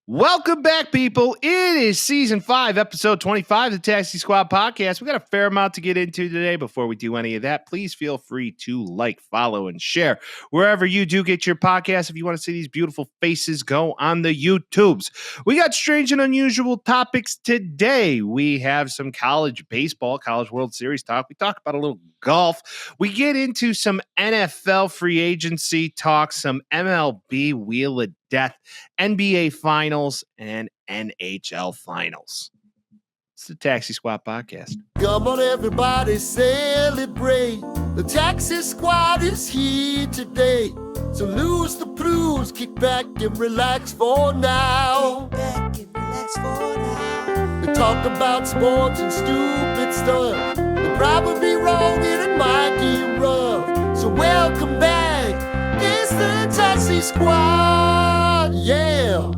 Welcome back, people. It is season 5, episode 25 of the Taxi Squad podcast. We got a fair amount to get into today. Before we do any of that, please feel free to like, follow, and share wherever you do get your podcast. If you want to see these beautiful faces, go on the YouTubes. We got strange and unusual topics today. We have some college baseball, college World Series talk. We talk about a little golf. We get into some NFL free agency talk, some MLB Wheel of Death, NBA Finals, and NHL Finals. It's the Taxi Squad podcast. Come on, everybody, celebrate. The Taxi Squad is here today. So lose the blues, kick back and relax for now. They talk about sports and stupid stuff. They're probably wrong and it might get rough. So welcome back. It's the Taxi Squad. Yeah.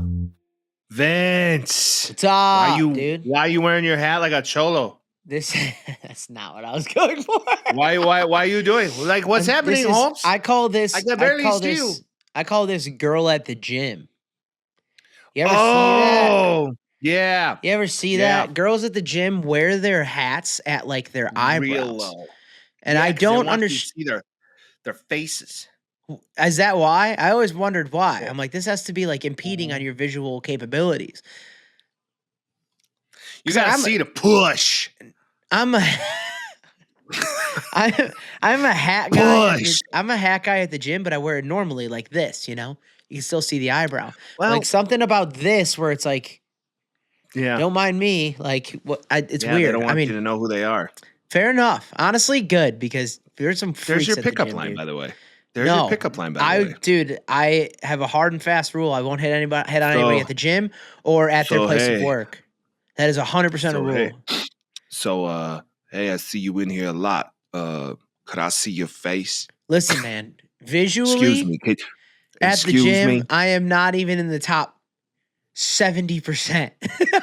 Vince. What's up, dude? Why are you wearing your hat like a cholo? That's not what I was going for. Why are you doing? Like, what's happening, Holmes? I call this you. I call this girl at the gym. You ever see that? Yeah. You ever see that? Girls at the gym wear their hats at like their eyebrows. Real low. And I don't understand their faces. Is that why? I always wondered why. I'm like, this has to be like impeding on your visual capabilities. You gotta see the push. I'm a hat guy. I'm a hat guy at the gym, but I wear it normally like this, you know? You can still see the eyebrow. Well, like something about this where it's like, don't mind me. Like, it's weird. They don't want you to know who they are. Fair enough. Honestly, good, because there's some freaks. There's your at pickup the gym, line, dude. by the way. Your pickup line, by the way. Dude, I have a hard and fast rule. I won't hit on anybody at the gym or at their place of work. That is 100% a rule. Hey. So, hey, I see you in here a lot. Could I see your face? Listen, man, visually, Excuse me. At the gym, I am not even in the top 70%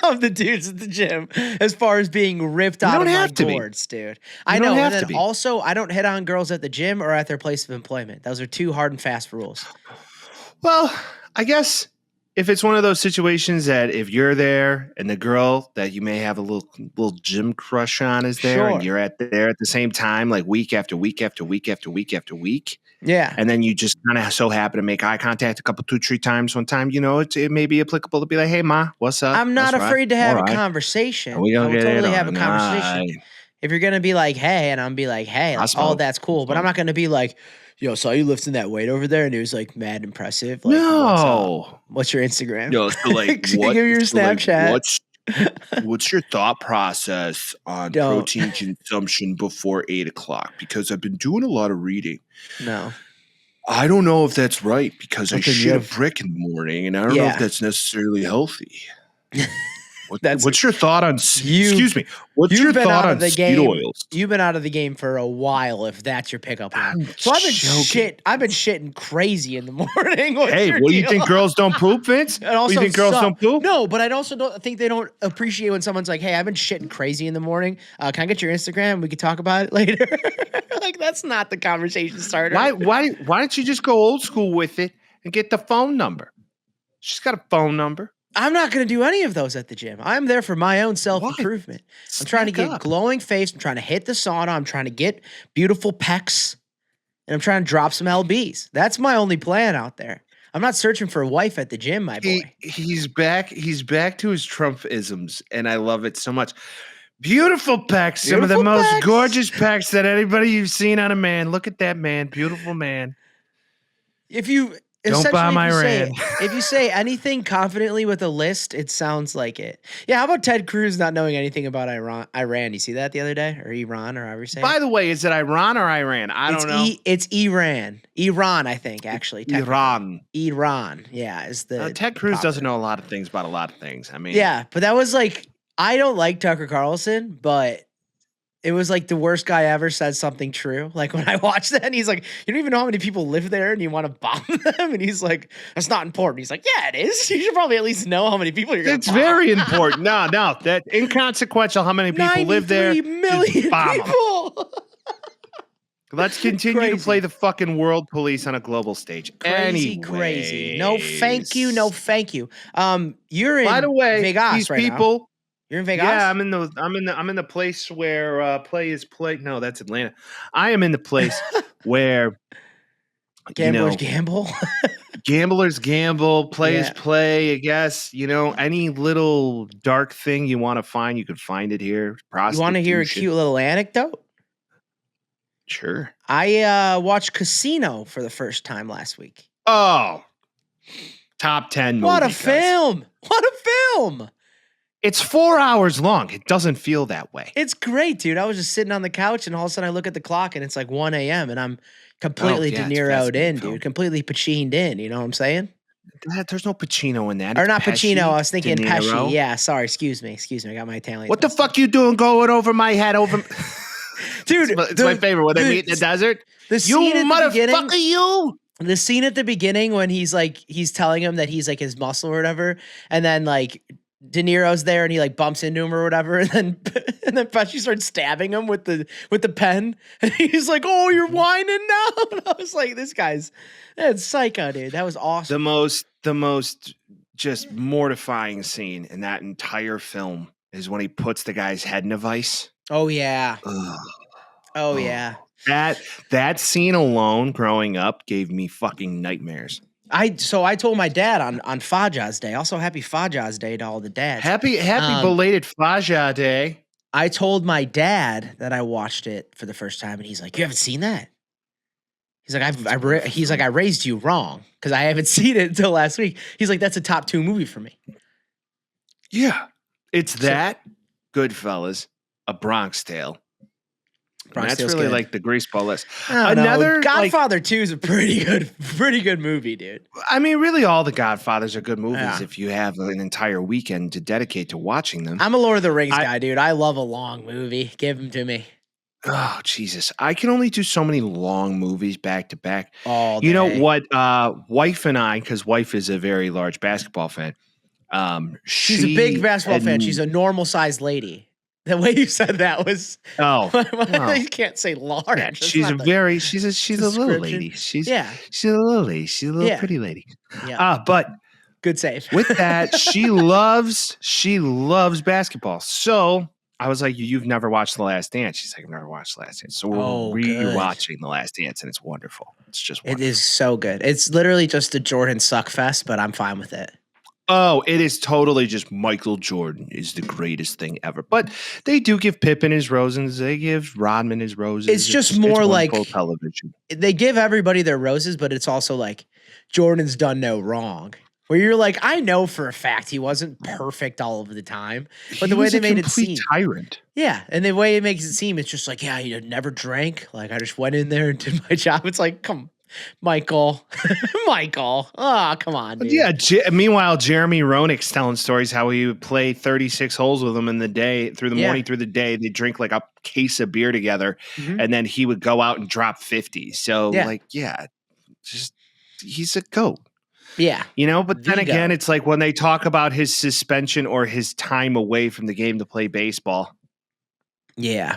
of the dudes at the gym as far as being ripped out of my gourds, dude. I know. And then also, I don't hit on girls at the gym or at their place of employment. Those are two hard and fast rules. Well, I guess if it's one of those situations that if you're there and the girl that you may have a little gym crush on is there, and you're there at the same time, like week after week after week after week after week. Yeah. And then you just kind of so happen to make eye contact 2-3 times one time, you know, it may be applicable to be like, hey, ma, what's up? I'm not afraid to have a conversation. I will totally have a conversation. If you're going to be like, hey, and I'm be like, hey, like, that's cool. But I'm not going to be like, yo, saw you lifting that weight over there, and it was like mad impressive. Like, no. What's your Instagram? Yo, so like, give me your Snapchat. What's your thought process on protein consumption before 8 o'clock? Because I've been doing a lot of reading. No. I don't know if that's right because I shit a brick in the morning, and I don't know if that's necessarily healthy. What's your thought on? Excuse me. What's your thought on seed oils? You've been out of the game for a while, if that's your pickup line. So I've been shitting crazy in the morning. Hey, what do you think girls don't poop, Vince? And also, you think girls don't poop? No, but I also don't think they don't appreciate when someone's like, "Hey, I've been shitting crazy in the morning. Can I get your Instagram? We can talk about it later." Like, that's not the conversation starter. Why don't you just go old school with it and get the phone number? She's got a phone number. I'm not going to do any of those at the gym. I'm there for my own self-improvement. I'm trying to get glowing face. I'm trying to hit the sauna. I'm trying to get beautiful pecs. And I'm trying to drop some LBs. That's my only plan out there. I'm not searching for a wife at the gym, my boy. He's back to his Trump-isms, and I love it so much. Beautiful pecs. Some of the most gorgeous pecs that anybody you've seen on a man. Look at that man. Beautiful man. Don't buy my Iran. If you say anything confidently with a list, it sounds like it. Yeah, how about Ted Cruz not knowing anything about Iran? You see that the other day? Or Iran, or however you say it? By the way, is it Iran or Iran? I don't know. It's Iran. Iran, I think, actually. Iran. Yeah, is the Ted Cruz doesn't know a lot of things about a lot of things. I mean. Yeah, but that was like, I don't like Tucker Carlson, but it was like the worst guy ever said something true. Like when I watched that, and he's like, you don't even know how many people live there and you want to bomb them? And he's like, that's not important. He's like, yeah, it is. You should probably at least know how many people you're going to bomb. It's very important. No, that inconsequential how many people live there. 93 million people. Let's continue to play the fucking world police on a global stage. Crazy. No, thank you. You're in By the way, Vegas these right people. now. You're in Vegas? Yeah, I'm in the place where play is play. No, that's Atlanta. I am in the place where gamblers gamble. Gamblers gamble, players play, I guess. Any little dark thing you want to find, you could find it here. You want to hear a cute little anecdote? Sure. I watched Casino for the first time last week. Oh, top 10 movie. What a film. It's 4 hours long. It doesn't feel that way. It's great, dude. I was just sitting on the couch, and all of a sudden I look at the clock, and it's like 1 a.m., and I'm completely De Niro'd in, dude. Completely Pacined in. You know what I'm saying? There's no Pacino in that. Or not Pacino. I was thinking Pesci. Yeah, sorry. Excuse me. I got my Italian. What the fuck you doing going over my head over... Dude, it's my favorite when they meet in the desert. The scene at the beginning, you. The scene at the beginning when he's telling him that he's like his muscle or whatever, and then like De Niro's there and he like bumps into him or whatever, and then Pesci starts stabbing him with the pen, and he's like, "Oh, you're whining now." And I was like, that's psycho, dude. That was awesome. The most just mortifying scene in that entire film is when he puts the guy's head in a vice. Oh yeah. Yeah. That scene alone growing up gave me fucking nightmares. I told my dad on Fajr's Day. Also, happy Fajr's Day to all the dads. Happy belated Fajr Day. I told my dad that I watched it for the first time, and he's like, "You haven't seen that?" He's like, I raised you wrong because I haven't seen it until last week. He's like, that's a top 2 movie for me. Yeah, it's that, Goodfellas, A Bronx Tale. That's really good. Like the greaseball list. Another Godfather 2 is a pretty good movie, dude. I mean, really, all the Godfathers are good movies if you have an entire weekend to dedicate to watching them. I'm a Lord of the Rings guy, dude. I love a long movie. Give them to me. Oh, Jesus. I can only do so many long movies back to back. All day. You know what? Wife and I, because wife is a very large basketball fan. She's a big basketball fan. She's a normal sized lady. The way you said that was you can't say large. Yeah, she's a little lady. She's a little lady. She's a little pretty lady. Yeah. But good save. With that, she loves basketball. So I was like, "You've never watched The Last Dance?" She's like, "I've never watched The Last Dance." So we're rewatching The Last Dance, and it's wonderful. It's just wonderful. It is so good. It's literally just a Jordan suck fest, but I'm fine with it. Oh, it is totally just Michael Jordan is the greatest thing ever. But they do give Pippen his roses. They give Rodman his roses. It's just more like television. They give everybody their roses, but it's also like Jordan's done no wrong. Where you're like, I know for a fact he wasn't perfect all of the time, but the way they made it seem, tyrant. Yeah, and the way it makes it seem, it's just like, yeah, he never drank. Like I just went in there and did my job. It's like, come, Michael, oh, come on, dude. Yeah. Meanwhile, Jeremy Roenick's telling stories how he would play 36 holes with them in the day, through the morning, through the day. They drink like a case of beer together, and then he would go out and drop 50. So, just he's a goat. Yeah. But then again, it's like when they talk about his suspension or his time away from the game to play baseball. Yeah.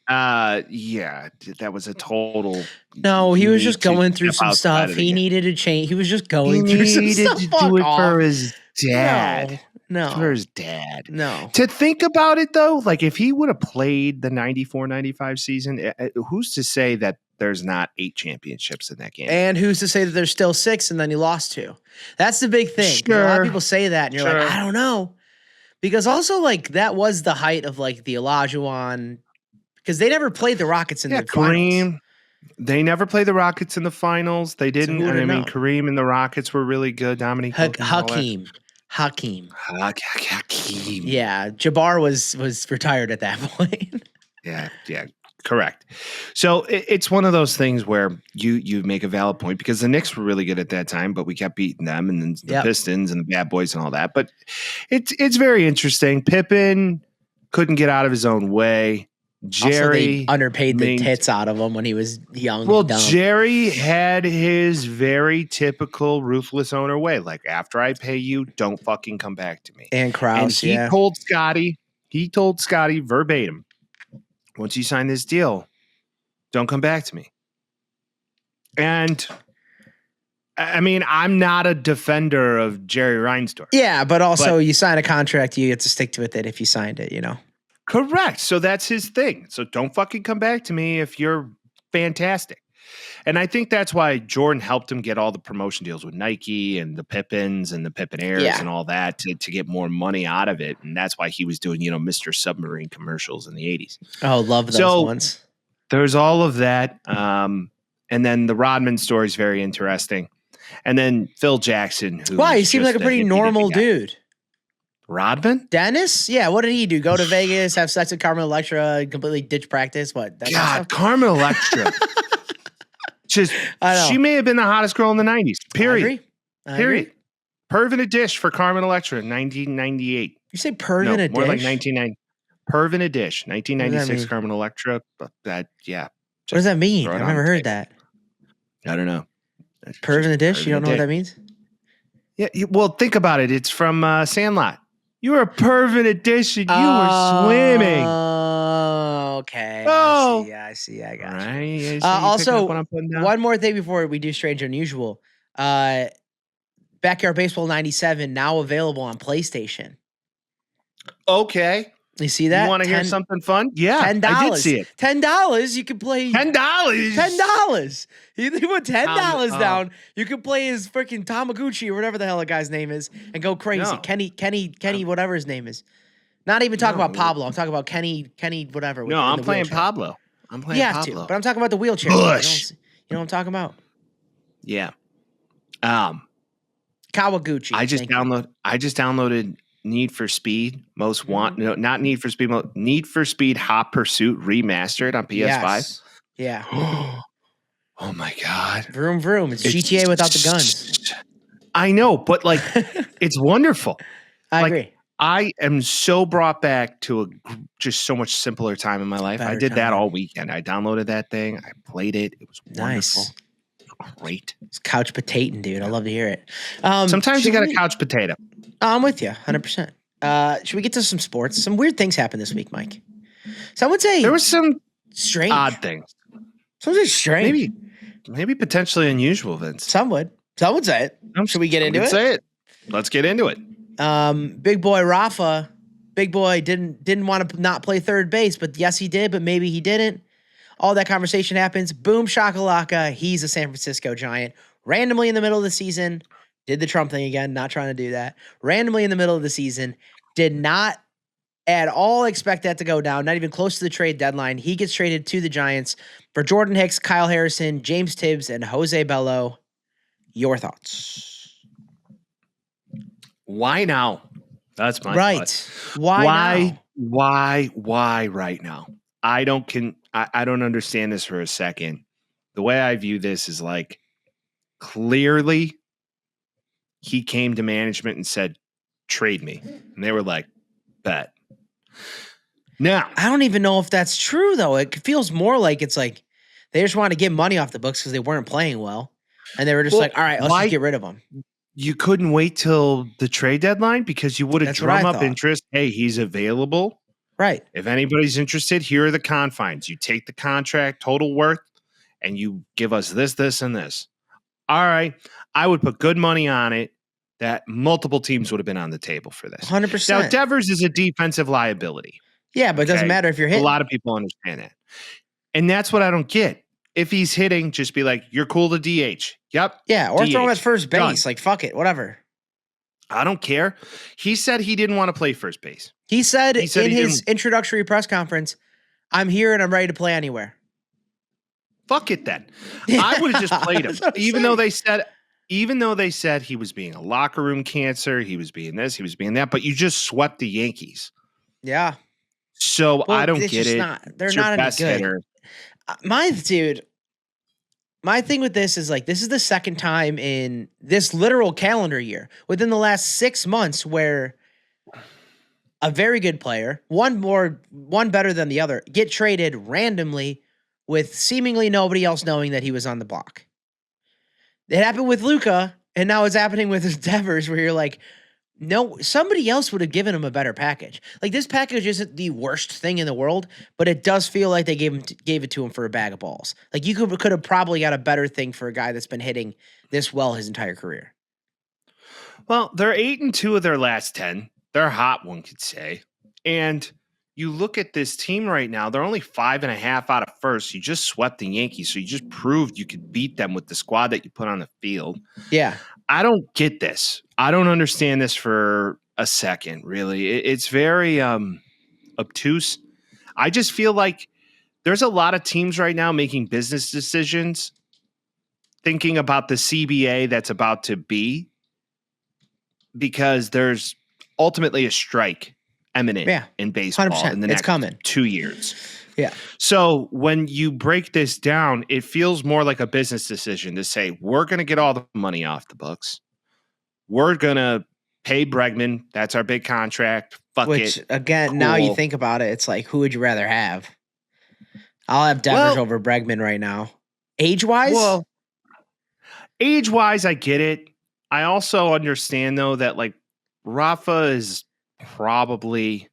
That was a total. No, he was just going through some stuff. He needed to change. He was just going through some stuff. He needed to do it for his dad. No. For his dad. No. To think about it, though, like if he would have played the 94-95 season, who's to say that there's not 8 championships in that game? And who's to say that there's still 6 and then he lost 2? That's the big thing. Sure. A lot of people say that, and you're like, I don't know. Because also, like, that was the height of, like, the Olajuwon. Because they never played the Rockets in the finals. They never played the Rockets in the finals. They didn't. So Kareem and the Rockets were really good. Dominique Hakeem. Yeah, Jabbar was retired at that point. Yeah, correct. So it's one of those things where you make a valid point because the Knicks were really good at that time, but we kept beating them, and then the Pistons and the Bad Boys and all that. But it's very interesting. Pippen couldn't get out of his own way. Jerry also, they underpaid the tits out of him when he was young. Well, and dumb. Jerry had his very typical ruthless owner way. Like, after I pay you, don't fucking come back to me. And Krause, he told Scotty verbatim, once you sign this deal, don't come back to me. And I mean, I'm not a defender of Jerry Reinsdorf. Yeah, but also you sign a contract, you get to stick to it if you signed it, Correct. So that's his thing. So don't fucking come back to me if you're fantastic. And I think that's why Jordan helped him get all the promotion deals with Nike and the Pippins and the Pippin Airs and all that to get more money out of it. And that's why he was doing, Mr. Submarine commercials in the 80s. Oh, love those ones. There's all of that. And then the Rodman story is very interesting. And then Phil Jackson. He seems like a pretty normal dude. Rodman? Dennis? Yeah, what did he do? Go to Vegas, have sex with Carmen Electra, completely ditch practice? What? God, Carmen Electra. She may have been the hottest girl in the 90s. Period. I agree. Perv in a dish for Carmen Electra, 1998. You say perv in a dish? More like 1990. Perv in a dish, 1996 Carmen Electra. What does that mean? I've never heard that. I don't know. Perv in a dish? You don't know what that means? Yeah. Well, think about it. It's from Sandlot. You were a perv in a dish and you were swimming. Okay. Oh. I see. I got you. Right. Also, one more thing before we do Strange Unusual. Backyard Baseball 97 now available on PlayStation. Okay. You see that? You want to hear something fun? Yeah, $10. I did see it. $10. You can play $10. $10. You put $10 down. You can play his freaking Tamaguchi or whatever the hell the guy's name is, and go crazy. No. Kenny, whatever his name is. Not even talking about Pablo. I'm talking about Kenny, whatever. No, I'm playing Pablo. I'm playing Pablo. But I'm talking about the wheelchair. Bush. You know what I'm talking about? Yeah. Kawaguchi. I just downloaded Need for Speed Most Want. No, not Need for Speed. Need for Speed Hot Pursuit Remastered on PS5. Yes. Yeah. Oh my God. Vroom vroom. It's GTA without the guns. I know, but it's wonderful. I agree. I am so brought back to just so much simpler time in my life. I did that all weekend. I downloaded that thing. I played it. It was wonderful. Nice. Great. It's couch potato, dude. I love to hear it. Sometimes you got a couch potato. I'm with you, 100%. Should we get to some sports? Some weird things happened this week, Mike. Some would say there was some strange, odd things. Some would say strange. Maybe potentially unusual, Vince. Some would say it. Should we get into it? Say it. Let's get into it. Big boy Rafa. Big boy didn't want to not play third base, but yes, he did. But maybe he didn't. All that conversation happens. Boom shakalaka. He's a San Francisco Giant. Randomly in the middle of the season. Did the Trump thing again, not trying to do that. Randomly in the middle of the season, did not at all expect that to go down, not even close to the trade deadline. He gets traded to the Giants for Jordan Hicks, Kyle Harrison, James Tibbs, and Jose Bello. Your thoughts? Why now? That's my thought. Why right now? I don't understand this for a second. The way I view this is clearly he came to management and said, trade me. And they were like, bet. Now, I don't even know if that's true, though. It feels more like it's they just want to get money off the books because they weren't playing well. And they were just all right, let's just get rid of them. You couldn't wait till the trade deadline because you would have drum up interest. Hey, he's available. Right. If anybody's interested, here are the confines. You take the contract, total worth, and you give us this, this, and this. All right. I would put good money on it that multiple teams would have been on the table for this. 100%. Now, Devers is a defensive liability. Yeah, but it doesn't matter if you're hitting. A lot of people understand that. And that's what I don't get. If he's hitting, just be like, you're cool to DH. Yep. Yeah, or DH. throw him at first base. Done. Fuck it, whatever. I don't care. He said he didn't want to play first base. He said in his introductory press conference, I'm here and I'm ready to play anywhere. Fuck it then. I would have just played him. Even though they said he was being a locker room cancer, he was being this, he was being that, but you just swept the Yankees. Yeah. So I don't get it. They're not any good. Hitter. My thing with this is this is the second time in this literal calendar year within the last 6 months where a very good player, one better than the other, get traded randomly with seemingly nobody else knowing that he was on the block. It happened with Luka, and now it's happening with Devers, where you're like, No, somebody else would have given him a better package. Like, this package isn't the worst thing in the world, but it does feel like they gave it to him for a bag of balls. Like, you could have probably got a better thing for a guy that's been hitting this well his entire career. Well, they're 8-2 of their last 10. They're hot, one could say. And you look at this team right now, they're only 5.5 out of first. You just swept the Yankees, so you just proved you could beat them with the squad that you put on the field. Yeah. I don't get this. I don't understand this for a second, really. It's very obtuse. I just feel like there's a lot of teams right now making business decisions, thinking about the CBA that's about to be, because there's ultimately a strike imminent in baseball 100%. in the next 2 years. Yeah. So when you break this down, it feels more like a business decision to say, we're going to get all the money off the books. We're going to pay Bregman. That's our big contract. Which, again, cool. Now you think about it, it's like, who would you rather have? I'll have Devers over Bregman right now. Age-wise? Well, age-wise, I get it. I also understand, though, that, like, Rafa is probably...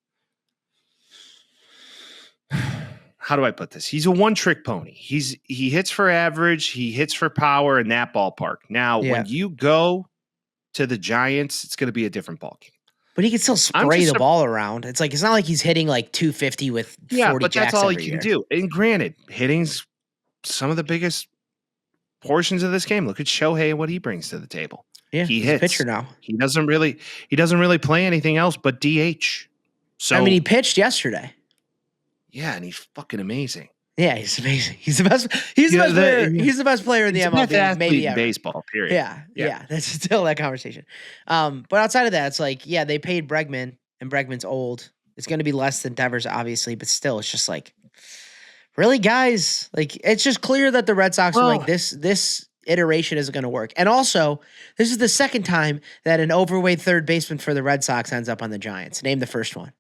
How do I put this? He's a one-trick pony. He hits for average, he hits for power in that ballpark. Now, when you go to the Giants, it's going to be a different ballgame. But he can still spray the ball around. It's like, it's not like he's hitting like 250 with 40 but jacks that's all he every can year. do. And granted, hitting's some of the biggest portions of this game. Look at Shohei and what he brings to the table. Yeah, he he's hits. a pitcher now. He doesn't really play anything else but DH. So I mean, he pitched yesterday. Yeah, and he's fucking amazing. Yeah, he's amazing. He's the best. He's the best player. He's the best player in the MLB, maybe ever. Baseball. Period. Yeah. That's still that conversation. But outside of that, it's like, yeah, they paid Bregman, and Bregman's old. It's going to be less than Devers, obviously, but still, it's just like, really, guys. Like, it's just clear that the Red Sox are like, this iteration isn't going to work. And also, this is the second time that an overweight third baseman for the Red Sox ends up on the Giants. Name the first one.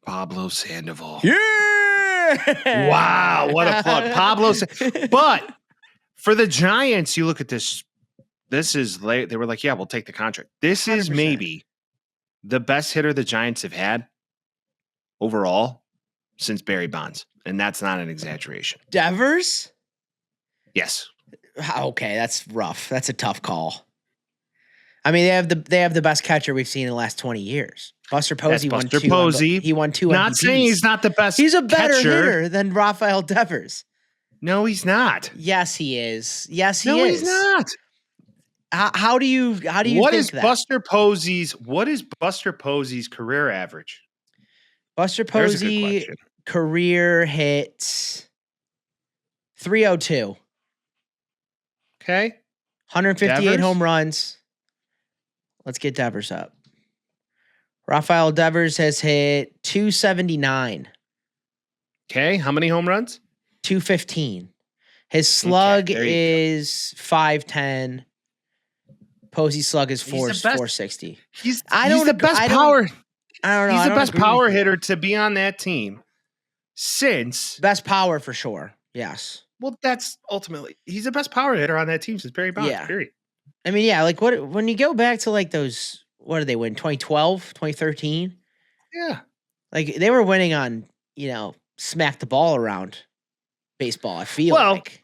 Pablo Sandoval. Yeah. Wow, what a plug. Pablo. But for the Giants, you look at this. This is late. They were like, yeah, we'll take the contract. This 100%. Is maybe the best hitter the Giants have had overall since Barry Bonds. And that's not an exaggeration. Devers? Yes. Okay, that's rough. That's a tough call. I mean, they have the best catcher we've seen in the last 20 years. Buster Posey won two. He won two. Not MVPs. Saying he's not the best. He's a better catcher. hitter than Rafael Devers. No, he's not. Yes, he is. Yes, he is. No, he's not. How do you what think is that? What is Buster Posey's career average? Buster Posey career hit 302. Okay. 158 Devers? home runs. Let's get Devers up. Rafael Devers has hit 279. Okay. How many home runs? 215. His slug is 510. Posey's slug is 460. He's the best power. I don't know. He's the best power hitter to be on that team since. Best power for sure. Yes. Well, that's ultimately, he's the best power hitter on that team since Barry Bonds. Yeah. Period. I mean, yeah, like when you go back to like those, what did they win? 2012, 2013? Yeah. Like they were winning on, smack the ball around baseball, I feel like.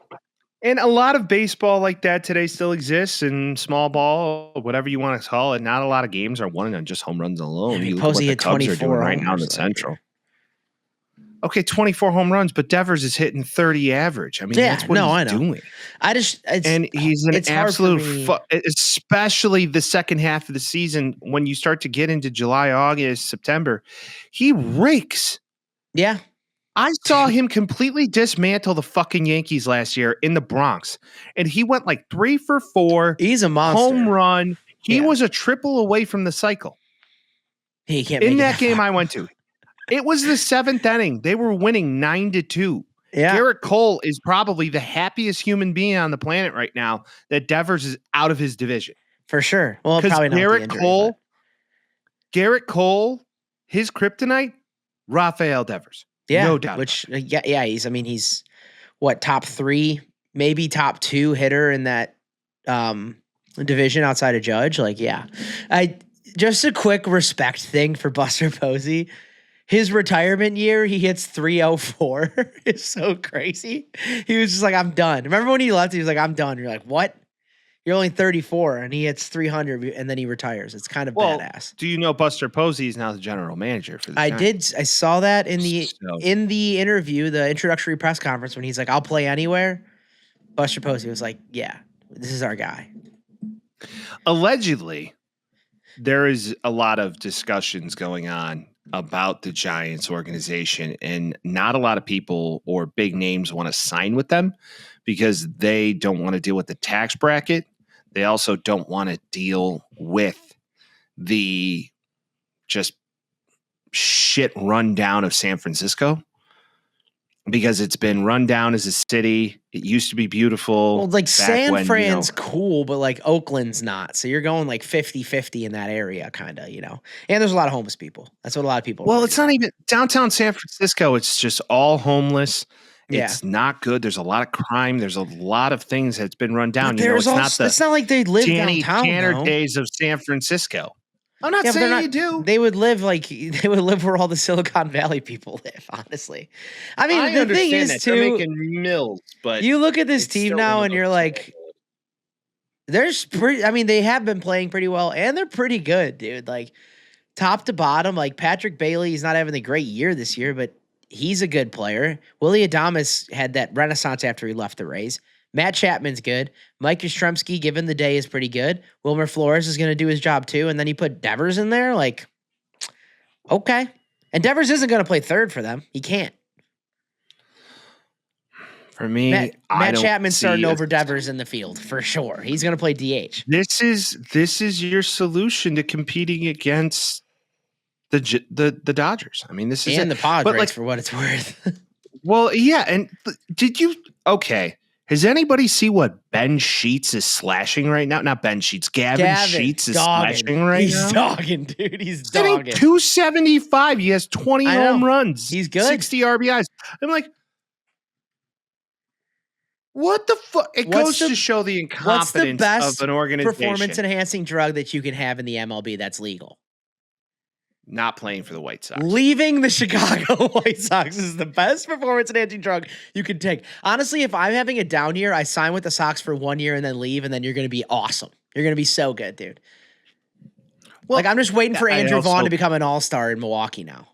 And a lot of baseball like that today still exists in small ball, whatever you want to call it. Not a lot of games are won on just home runs alone. I mean, Posey had 24 right now in the Central. Okay, 24 home runs, but Devers is hitting 30 average. I mean, that's what he's doing. And he's an absolute, especially the second half of the season when you start to get into July, August, September, he rakes. Yeah. I saw him completely dismantle the fucking Yankees last year in the Bronx, and he went like 3 for 4. He's a monster. Home run. He was a triple away from the cycle. He can't in that game I went to. It was the 7th inning. They were winning 9-2. Yeah. Garrett Cole is probably the happiest human being on the planet right now that Devers is out of his division. For sure. Well, probably not Garrett the injury, Cole, Garrett Cole, his kryptonite, Rafael Devers. Yeah, no doubt. He's what, top 3, maybe top 2 hitter in that division outside of Judge. Like, yeah. Just a quick respect thing for Buster Posey. His retirement year, he hits 304. It's so crazy. He was just like, I'm done. Remember when he left, he was like, I'm done. You're like, what? You're only 34, and he hits 300, and then he retires. It's kind of badass. Do you know Buster Posey is now the general manager for the Giants? I saw that in the interview, the introductory press conference, when he's like, I'll play anywhere. Buster Posey was like, yeah, this is our guy. Allegedly, there is a lot of discussions going on about the Giants organization, and not a lot of people or big names want to sign with them because they don't want to deal with the tax bracket. They also don't want to deal with the just shit rundown of San Francisco, because it's been run down as a city. It used to be beautiful. Well, like San Fran's cool, but like Oakland's not. So you're going like 50-50 in that area, kind of, And there's a lot of homeless people. That's what a lot of people. Well, it's not even downtown San Francisco. It's just all homeless. Yeah. It's not good. There's a lot of crime. There's a lot of things that's been run down. It's not like they live downtown. Tanner days of San Francisco. I'm not saying you do. They would live where all the Silicon Valley people live, honestly. I mean, the thing is, too, they're making mills, but you look at this team now and you're like, they have been playing pretty well, and they're pretty good, dude. Like, top to bottom, like Patrick Bailey, he's not having a great year this year, but he's a good player. Willie Adames had that renaissance after he left the Rays. Matt Chapman's good. Mike Yastrzemski, given the day, is pretty good. Wilmer Flores is going to do his job too. And then he put Devers in there. Like, okay. And Devers isn't going to play third for them. He can't. For me, Matt Chapman's starting over Devers in the field for sure. He's going to play DH. This is your solution to competing against the Dodgers. I mean, this is the Padres, for what it's worth. Well, yeah. And okay. Has anybody see what Ben Sheets is slashing right now? Not Ben Sheets. Gavin Sheets is slashing right now. He's dogging, dude. He's dogging. 275. He has 20 home runs. He's good. 60 RBIs. I'm like, what the fuck? It goes to show the incompetence of an organization. Performance-enhancing drug that you can have in the MLB that's legal? Not playing for the White Sox. Leaving the Chicago White Sox is the best performance-enhancing drug you can take. Honestly, if I'm having a down year, I sign with the Sox for 1 year and then leave, and then you're going to be awesome. You're going to be so good, dude. Well, I'm just waiting for Andrew Vaughn to become an all-star in Milwaukee now.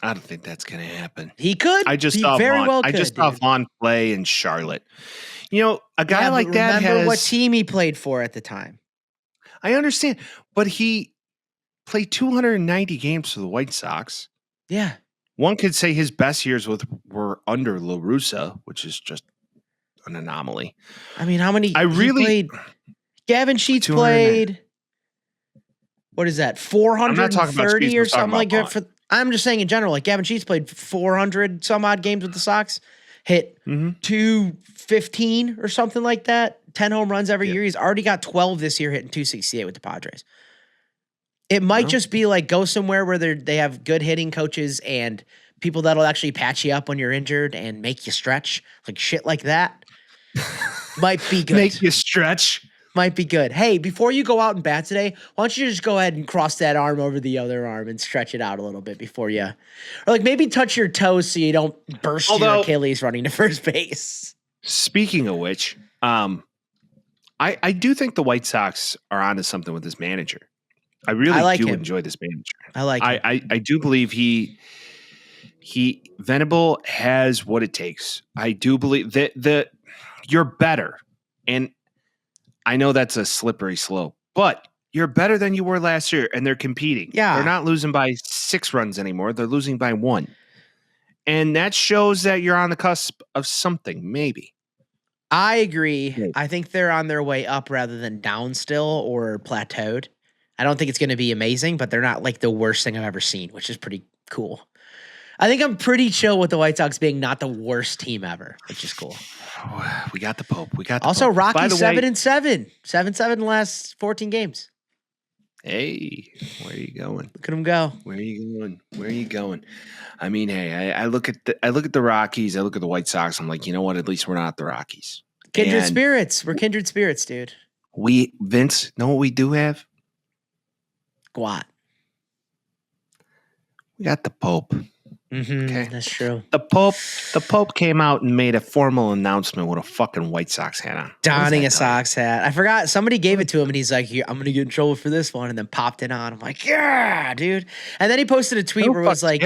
I don't think that's going to happen. He could. I just saw Vaughn play in Charlotte. A guy like that remember what team he played for at the time. I understand, but he played 290 games for the White Sox. Yeah. One could say his best years were under La Russa, which is just an anomaly. I mean, how many? Played? Gavin Sheets played. What is that? 430 or something like that. I'm just saying in general, like Gavin Sheets played 400 some odd games with the Sox, hit 215 or something like that. 10 home runs every year. He's already got 12 this year, hitting 268 with the Padres. It might just be like go somewhere where they have good hitting coaches and people that'll actually patch you up when you're injured and make you stretch, like shit like that. Might be good. Make you stretch. Might be good. Hey, before you go out and bat today, why don't you just go ahead and cross that arm over the other arm and stretch it out a little bit before you, or like maybe touch your toes so you don't burst your Achilles running to first base. Speaking of which, I do think the White Sox are onto something with this manager. I really do enjoy this manager. I like him. I do believe he Venable has what it takes. I do believe that you're better. And I know that's a slippery slope, but you're better than you were last year, and they're competing. Yeah. They're not losing by 6 runs anymore. They're losing by 1. And that shows that you're on the cusp of something, maybe. I agree. Maybe. I think they're on their way up rather than down still or plateaued. I don't think it's going to be amazing, but they're not like the worst thing I've ever seen, which is pretty cool. I think I'm pretty chill with the White Sox being not the worst team ever, which is cool. We got the Pope. Also, Rocky 7-7. 7-7 in the last 14 games. Hey, where are you going? Look at him go. Where are you going? I mean, hey, I look at the Rockies. I look at the White Sox. I'm like, you know what? At least we're not the Rockies. Kindred spirits. We're kindred spirits, dude. Vince, know what we do have? Squat. We got the Pope. Okay, that's true. The Pope came out and made a formal announcement with a fucking White Sox hat on. Donning a Sox hat. I forgot. Somebody gave it to him, and he's like, "I'm gonna get in trouble for this one," and then popped it on. I'm like, "Yeah, dude!" And then he posted a tweet where it was like,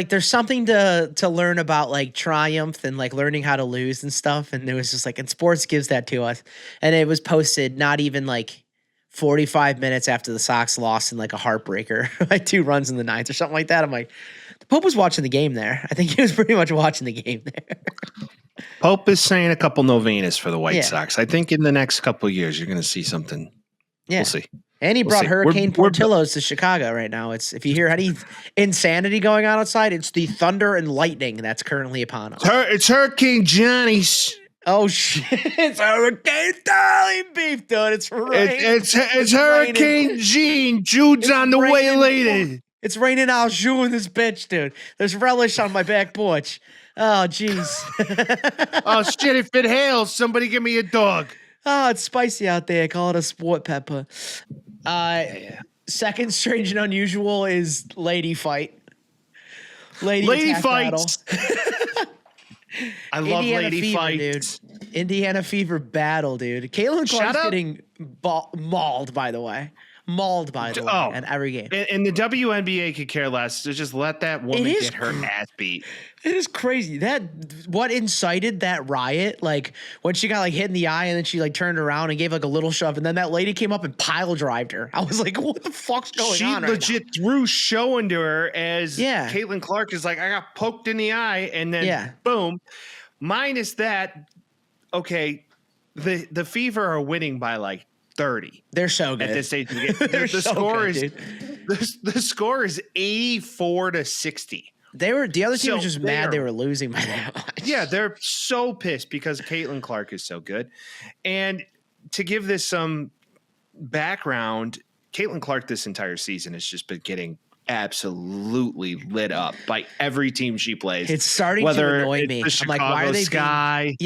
"There's something to learn about like triumph and like learning how to lose and stuff." And it was just like, and sports gives that to us. And it was posted not even like 45 minutes after the Sox lost in like a heartbreaker, like 2 runs in the ninth or something like that. I'm like, the Pope was watching the game there. I think he was pretty much watching the game there. Pope is saying a couple novenas for the White Sox. I think in the next couple of years, you're going to see something. Yeah. We'll see. And he brought Hurricane Portillo's to Chicago right now. It's if you hear any insanity going on outside, it's the thunder and lightning that's currently upon us. It's Hurricane Johnny's. Oh shit! It's Hurricane Darling Beef, dude. It's raining. It's Hurricane Gene. Jude's on the way later. It's raining out Jew in this bitch, dude. There's relish on my back porch. Oh jeez. Oh shit! If it hails, somebody give me a dog. Oh, it's spicy out there. Call it a sport pepper. Second strange and unusual is lady fight. Lady fights. I love lady fights. Dude. Indiana Fever battle, dude. Caitlin Clark's getting mauled, by the way. In every game. And the WNBA could care less. To just let that woman get her ass beat. It is crazy. What incited that riot? Like when she got like hit in the eye and then she like turned around and gave like a little shove and then that lady came up and pile drived her. I was like, what the fuck's going on right now? She legit threw show into her as Caitlin Clark is like, I got poked in the eye and then boom. Minus that, okay, the Fever are winning by like 30. They're so good at this stage of the game. The score is 84-60. The other team was just mad they were losing by that much. Yeah, they're so pissed because Caitlin Clark is so good. And to give this some background, Caitlin Clark this entire season has just been getting absolutely lit up by every team she plays. It's starting to annoy me. I'm like, why are they Sky?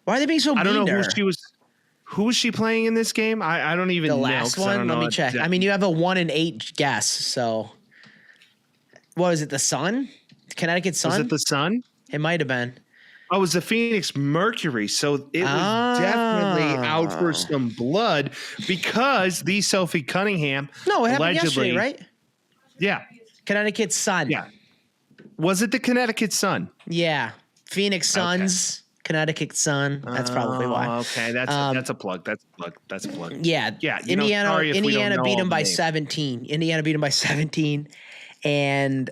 Why are they being so mean? I don't know who was she playing in this game? I don't even know. The last one? Let me check. I mean, you have a 1-8 guess, so what was it, the Sun? Connecticut Sun? Was it the Sun? It might have been. Oh, it was the Phoenix Mercury. So it was definitely out for some blood because the Sophie Cunningham. No, it happened yesterday, right? Yeah. Connecticut Sun. Yeah. Was it the Connecticut Sun? Yeah. Phoenix Suns. Okay. Connecticut Sun. That's probably why. Okay, that's a plug. That's a plug. Yeah. Indiana beat them by 17. Indiana beat them by 17. And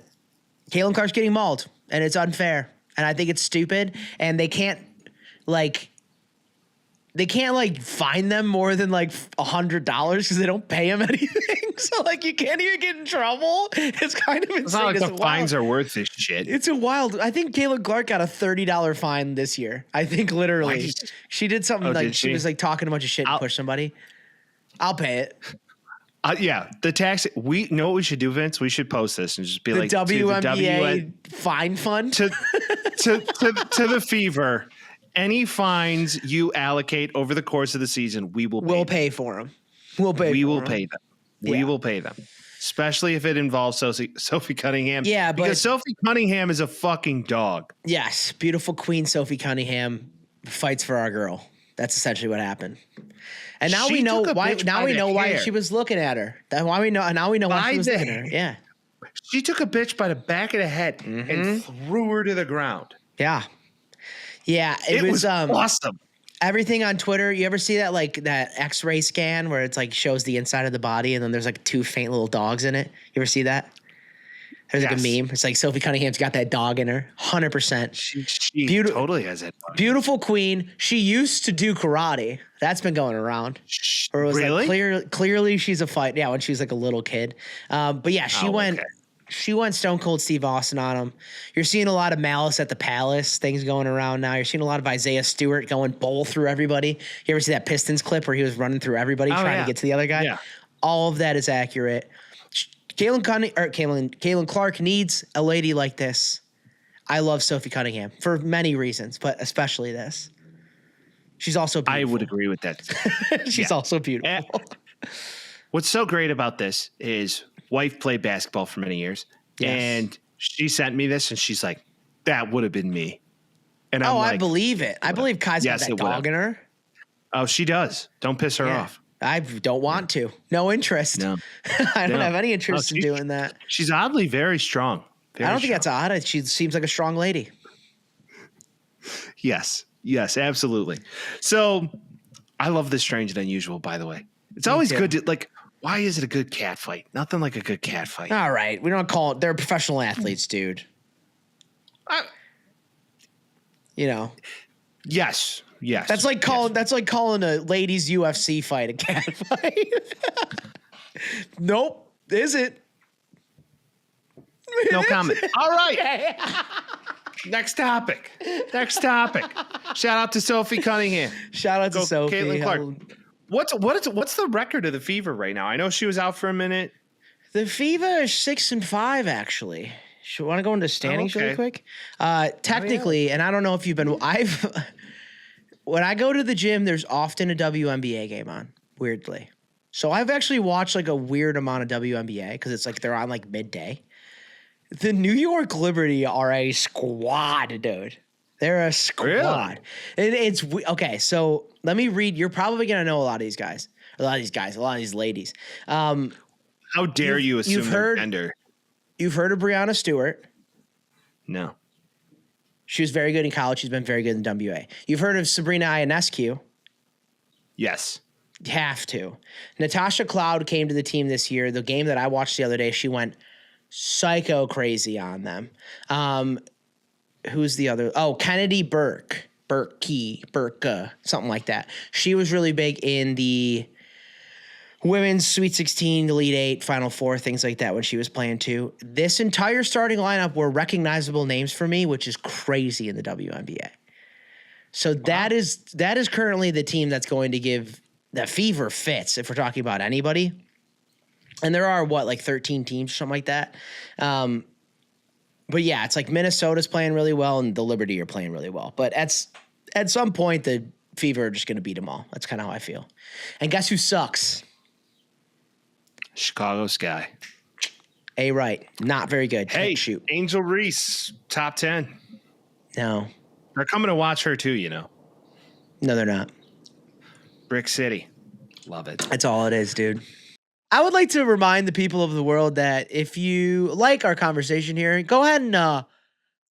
Caitlin Clark's getting mauled, and it's unfair. And I think it's stupid. And they can't fine them more than like $100 because they don't pay them anything. So like you can't even get in trouble. It's kind of insane. It's not like the fines are worth this shit. It's a wild. I think Caitlin Clark got a $30 fine this year. I think literally she did something like she was like talking a bunch of shit and pushed somebody. I'll pay it. Yeah, the tax. We know what we should do, Vince. We should post this and just be the WNBA fine fund to the Fever. Any fines you allocate over the course of the season, we will pay for them. We will pay them. We will pay them. Especially if it involves Sophie Cunningham. Yeah, because Sophie Cunningham is a fucking dog. Yes, beautiful Queen Sophie Cunningham fights for our girl. That's essentially what happened. And now we know why. Now we know why she was looking at her. Now we know why she was looking at her. Yeah, she took a bitch by the back of the head and threw her to the ground. Yeah. Yeah, it was awesome. Everything on Twitter, you ever see that like that X-ray scan where it's like shows the inside of the body and then there's like 2 faint little dogs in it? You ever see that? There's like a meme. It's like Sophie Cunningham's got that dog in her, 100%. She totally has it. Beautiful queen. She used to do karate. That's been going around. Or it was really? Like clearly she's a fight. Yeah, when she was like a little kid. But yeah, she went. Okay. She went Stone Cold Steve Austin on him. You're seeing a lot of Malice at the Palace things going around now. You're seeing a lot of Isaiah Stewart going bowl through everybody. You ever see that Pistons clip where he was running through everybody trying to get to the other guy? Yeah. All of that is accurate. Caitlin Clark needs a lady like this. I love Sophie Cunningham for many reasons, but especially this. She's also beautiful. I would agree with that. She's also beautiful. What's so great about this is wife played basketball for many years. Yes. And she sent me this and she's like, that would have been me. And I'm like, I believe it. I believe Kai's got that dog in her. Oh, she does. Don't piss her off. I don't want to. No interest. No. I don't have any interest in doing that. She's oddly very strong. I don't think that's odd. She seems like a strong lady. Yes, absolutely. So I love this Strange and Unusual, by the way. It's always good to, like, why is it a good cat fight? Nothing like a good cat fight. All right. We don't call it. They're professional athletes, dude. Yes. That's like calling a ladies UFC fight a cat fight. Nope. Is it? No comment. All right. Next topic. Shout out to Sophie Cunningham. Shout out to Sophie. Caitlin Clark. What's the record of the Fever right now? I know she was out for a minute. The Fever is 6-5, actually. You want to go into standings really quick? Technically, and I don't know if you've been. When I go to the gym, there's often a WNBA game on. Weirdly, so I've actually watched like a weird amount of WNBA because it's like they're on like midday. The New York Liberty are a squad, dude. They're a squad. Really? It's okay. So let me read. You're probably gonna know a lot of these guys, a lot of these ladies. How dare you assume their gender? You've heard of Breanna Stewart? No. She was very good in college. She's been very good in WA. You've heard of Sabrina Ionescu? Yes. You have to. Natasha Cloud came to the team this year. The game that I watched the other day, she went psycho crazy on them. Who's the other? Oh, Kennedy Burke, something like that. She was really big in the women's Sweet 16, Elite 8, Final Four, things like that when she was playing too. This entire starting lineup were recognizable names for me, which is crazy in the WNBA. So that is currently the team that's going to give the Fever fits if we're talking about anybody. And there are, like 13 teams or something like that. But yeah, it's like Minnesota's playing really well and the Liberty are playing really well. But at some point, the Fever are just going to beat them all. That's kind of how I feel. And guess who sucks? Chicago Sky. Right. Not very good. Hey, shoot. Angel Reese, top 10. No. They're coming to watch her too, you know. No, they're not. Brick City. Love it. That's all it is, dude. I would like to remind the people of the world that if you like our conversation here, go ahead and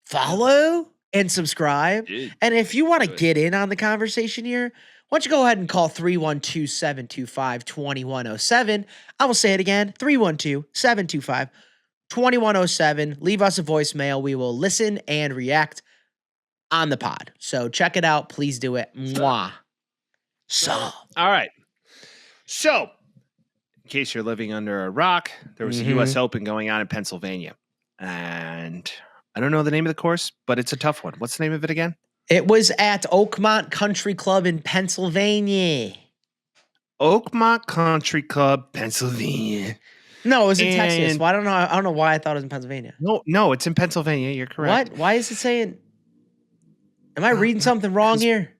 follow and subscribe. Dude, and if you want to get in on the conversation here, why don't you go ahead and call 312-725-2107. I will say it again, 312-725-2107. Leave us a voicemail. We will listen and react on the pod. So check it out. Please do it. Mwah. All right. So, in case you're living under a rock, there was a U.S. Open going on in Pennsylvania. And I don't know the name of the course, but it's a tough one. What's the name of it again? It was at Oakmont Country Club in Pennsylvania. Oakmont Country Club, Pennsylvania. No, it was in Texas. Well, I don't know why I thought it was in Pennsylvania. No, it's in Pennsylvania. You're correct. What? Why is it saying? Am I reading something wrong here?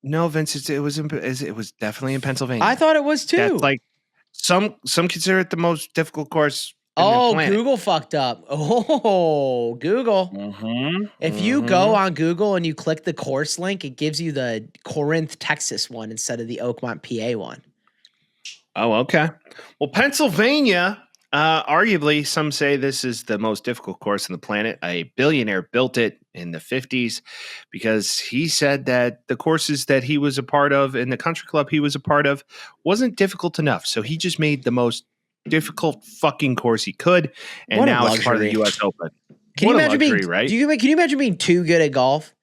No, Vince. It was definitely in Pennsylvania. I thought it was too. That's like some consider it the most difficult course. Google fucked up. Oh, Google. If you go on Google and you click the course link, it gives you the Corinth, Texas one instead of the Oakmont, PA one. Oh, okay. Well, Pennsylvania, arguably, some say this is the most difficult course on the planet. A billionaire built it in the 50s because he said that the courses that he was a part of and the country club he was a part of wasn't difficult enough. So he just made the most difficult fucking course he could, and now it's part of the U.S. Open. Can you imagine being too good at golf?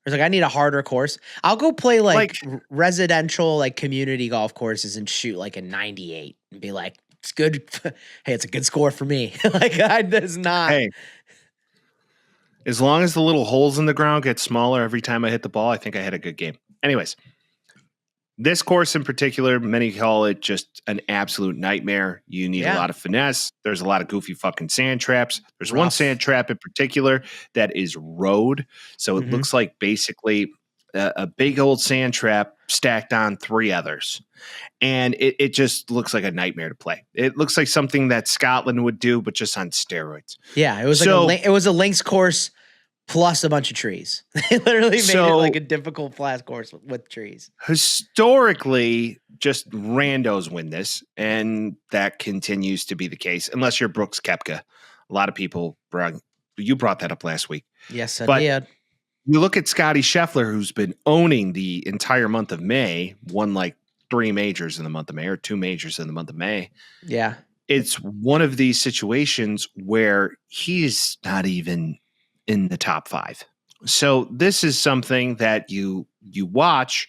It's like, I need a harder course. I'll go play like residential, like community golf courses and shoot like a 98 and be like, it's good. Hey, it's a good score for me. That's not. Hey, as long as the little holes in the ground get smaller every time I hit the ball, I think I had a good game. Anyways. This course in particular, many call it just an absolute nightmare. You need a lot of finesse. There's a lot of goofy fucking sand traps. There's one sand trap in particular that is road. So it looks like basically a big old sand trap stacked on 3 others. And it just looks like a nightmare to play. It looks like something that Scotland would do, but just on steroids. Yeah, it was it was a links course plus a bunch of trees. They literally made it like a difficult flat course with trees. Historically, just randos win this, and that continues to be the case, unless you're Brooks Koepka. A lot of people you brought that up last week. Yes, I did. You look at Scotty Scheffler, who's been owning the entire month of May, won like 3 majors in the month of May or 2 majors in the month of May. Yeah. It's one of these situations where he's not even in the top 5. So this is something that you watch.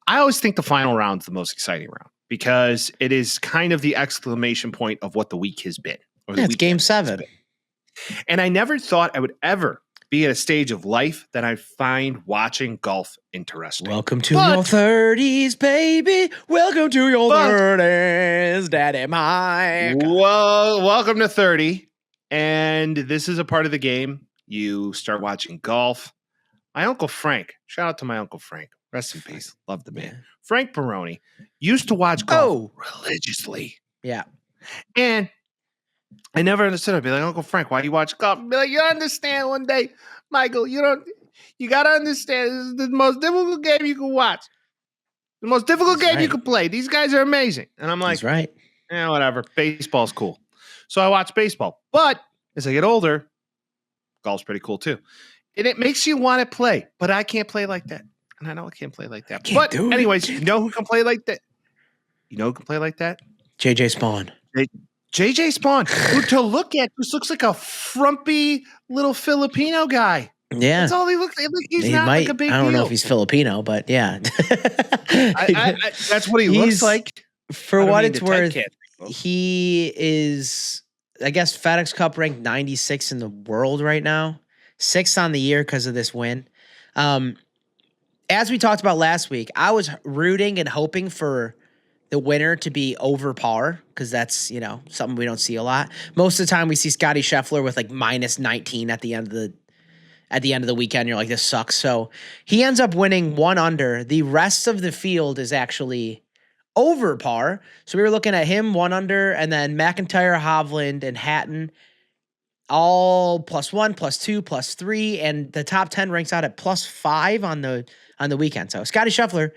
I always think the final round's the most exciting round because it is kind of the exclamation point of what the week has been. It's game 7. And I never thought I would ever be at a stage of life that I find watching golf interesting. Welcome to your 30s, baby. Welcome to your 30s, Daddy Mike. Well, welcome to 30. And this is a part of the game. You start watching golf. My Uncle Frank, shout out to my Uncle Frank. Rest in peace. Love the man. Yeah. Frank Baroni used to watch golf religiously. Yeah. And I never understood. I'd be like, Uncle Frank, why do you watch golf? I'd be like, you understand one day, Michael, you got to understand this is the most difficult game you can watch. The most difficult game you can play. These guys are amazing. And I'm like, that's right. Yeah, whatever. Baseball's cool. So I watch baseball. But as I get older, golf's pretty cool too. And it makes you want to play. But I can't play like that. And I know I can't play like that. But anyways, you know who can play like that? You know who can play like that? JJ Spaun. JJ Spaun, who to look at just looks like a frumpy little Filipino guy. Yeah. That's all he looks like. He's not like a big deal. I don't know if he's Filipino, but yeah. That's what he looks like. For what it's worth, he is, I guess, FedEx Cup ranked 96 in the world right now. 6th on the year because of this win. As we talked about last week, I was rooting and hoping for the winner to be over par because that's, something we don't see a lot. Most of the time we see Scotty Scheffler with like minus 19 at the end of the weekend. You're like, this sucks. So he ends up winning 1 under. The rest of the field is actually over par. So we were looking at him 1 under, and then McIntyre, Hovland, and Hatton all +1, +2, +3, and the top 10 ranks out at +5 on the weekend. So Scotty Scheffler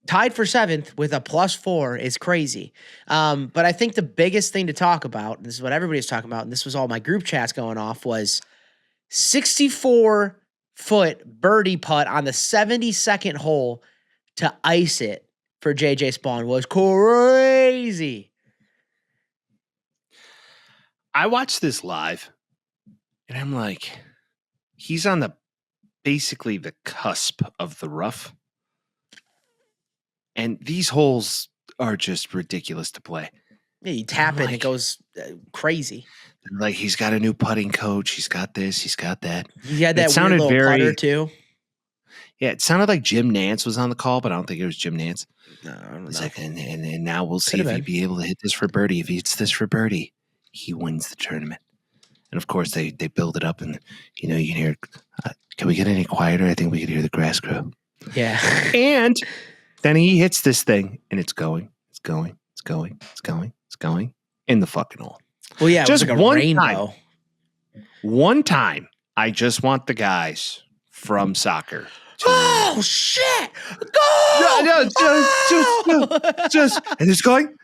tied for 7th with a +4 is crazy. But I think the biggest thing to talk about, and this is what everybody's talking about, and this was all my group chats going off, was 64-foot birdie putt on the 72nd hole to ice it for JJ Spaun was crazy. I watched this live, and I'm like, he's on basically the cusp of the rough. And these holes are just ridiculous to play. Yeah, you tap it, it goes crazy. Like, he's got a new putting coach. He's got this. He's got that. He had that weird little putter, too. Yeah, it sounded like Jim Nance was on the call, but I don't think it was Jim Nance. No, I don't know. Like, and now we'll see if he'd be able to hit this for birdie. If he hits this for birdie, he wins the tournament. And, of course, they build it up, and, you can hear, can we get any quieter? I think we could hear the grass grow. Yeah. And then he hits this thing, and it's going in the fucking hole. Well, yeah, just it was like a rainbow. One time, I just want the guys from soccer. Oh shit! Go! No, just, and it's going,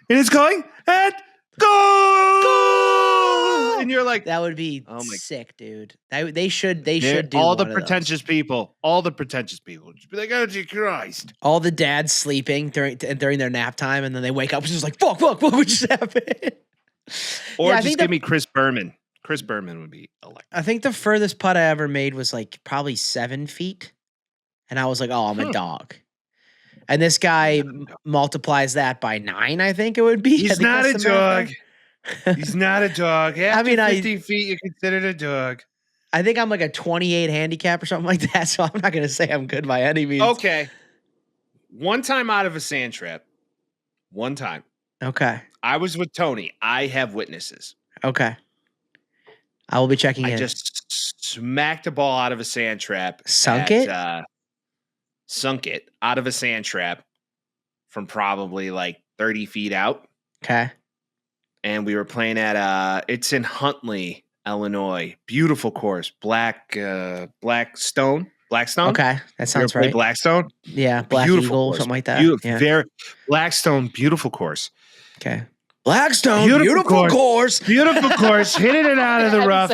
and go! And you're like, that would be sick, dude. They should do all the pretentious people. All the pretentious people just be like, oh, gee, Christ! All the dads sleeping during their nap time, and then they wake up and just like, fuck, what just happened? Or just give me Chris Berman. Chris Berman would be electric. I think the furthest putt I ever made was like probably 7 feet, and I was like, oh, I'm a dog. And this guy multiplies that by 9. I think it would be. He's not a dog. He's not a dog. After 50 feet, you're considered a dog. I think I'm like a 28 handicap or something like that, so I'm not going to say I'm good by any means. Okay. One time out of a sand trap. One time. Okay. I was with Tony. I have witnesses. Okay. I will be checking in. I just smacked a ball out of a sand trap. Sunk it? sunk it out of a sand trap from probably like 30 feet out. Okay. And we were playing at it's in Huntley, Illinois. Beautiful course. Blackstone. Okay. That sounds right. Blackstone? Yeah, Black beautiful Eagle, course. something like that. Very Blackstone, beautiful course. Okay. Blackstone, beautiful course. Beautiful course. Hitting it out of the rough.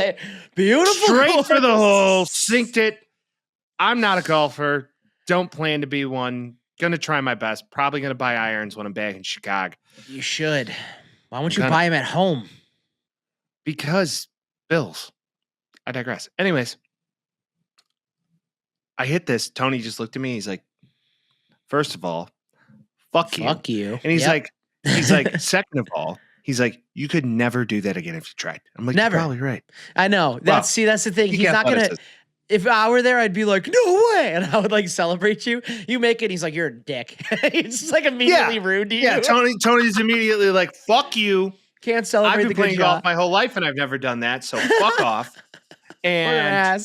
Beautiful Straight course. for the hole. Sinked it. I'm not a golfer. Don't plan to be one. Gonna try my best. Probably gonna buy irons when I'm back in Chicago. You should. Why won't you buy them at home? Because bills. I digress. Anyways, I hit this. Tony just looked at me. He's like, first of all, fuck you. Fuck you. And he's like, second of all, he's like, you could never do that again if you tried. I'm like, never. You're probably right. I know. That's the thing. He's not gonna. If I were there, I'd be like, no way, and I would like celebrate you. You make it. He's like, you're a dick. He's just like immediately rude to you. Yeah, Tony's immediately like, fuck you. Can't celebrate. I've been playing golf my whole life, and I've never done that. So fuck off. And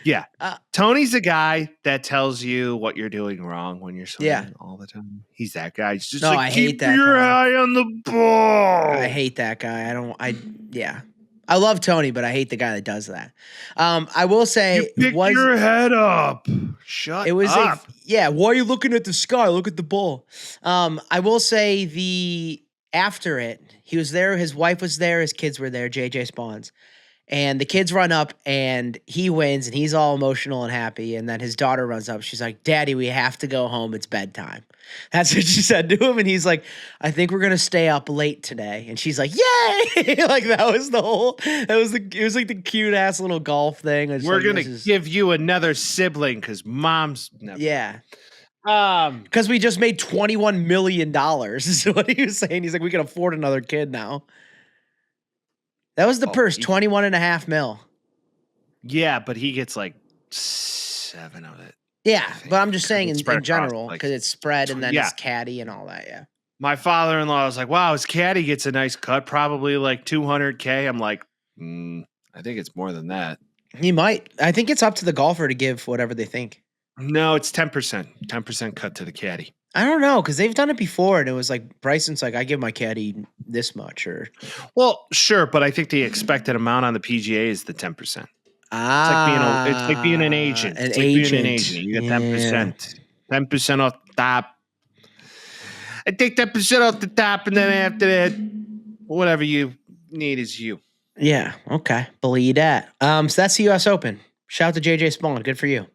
yeah. Tony's the guy that tells you what you're doing wrong when you're swinging all the time. He's that guy. He's just I hate that your guy. eye on the ball. I hate that guy. I love Tony, but I hate the guy that does that. I will say, you pick your head up. Shut up. Why are you looking at the sky? Look at the ball. I will say after it, he was there. His wife was there. His kids were there. JJ Spaun's. And the kids run up and he wins and he's all emotional and happy. And then his daughter runs up. She's like, Daddy, we have to go home. It's bedtime. That's what she said to him. And he's like, I think we're going to stay up late today. And she's like, yay. Like it was like the cute ass little golf thing. We're going to give you another sibling because mom's never. Yeah. Because we just made $21 million is what he was saying. He's like, we can afford another kid now. That was the purse, 21.5 mil. Yeah, but he gets like 7 of it. Yeah, but I'm just saying in general, because it's spread and then it's caddy and all that, yeah. My father-in-law was like, wow, his caddy gets a nice cut, probably like $200K. I'm like, I think it's more than that. He might. I think it's up to the golfer to give whatever they think. No, it's 10%. 10% cut to the caddy. I don't know, because they've done it before, and it was like Bryson's like, I give my caddy this much, or well, sure, but I think the expected amount on the PGA is the 10%. It's like being an agent. Being an agent. You get 10%. 10% off the top. I take 10% off the top, and then after that, whatever you need is you. Yeah. Okay. Believe that. So that's the U.S. Open. Shout out to JJ Spaun. Good for you.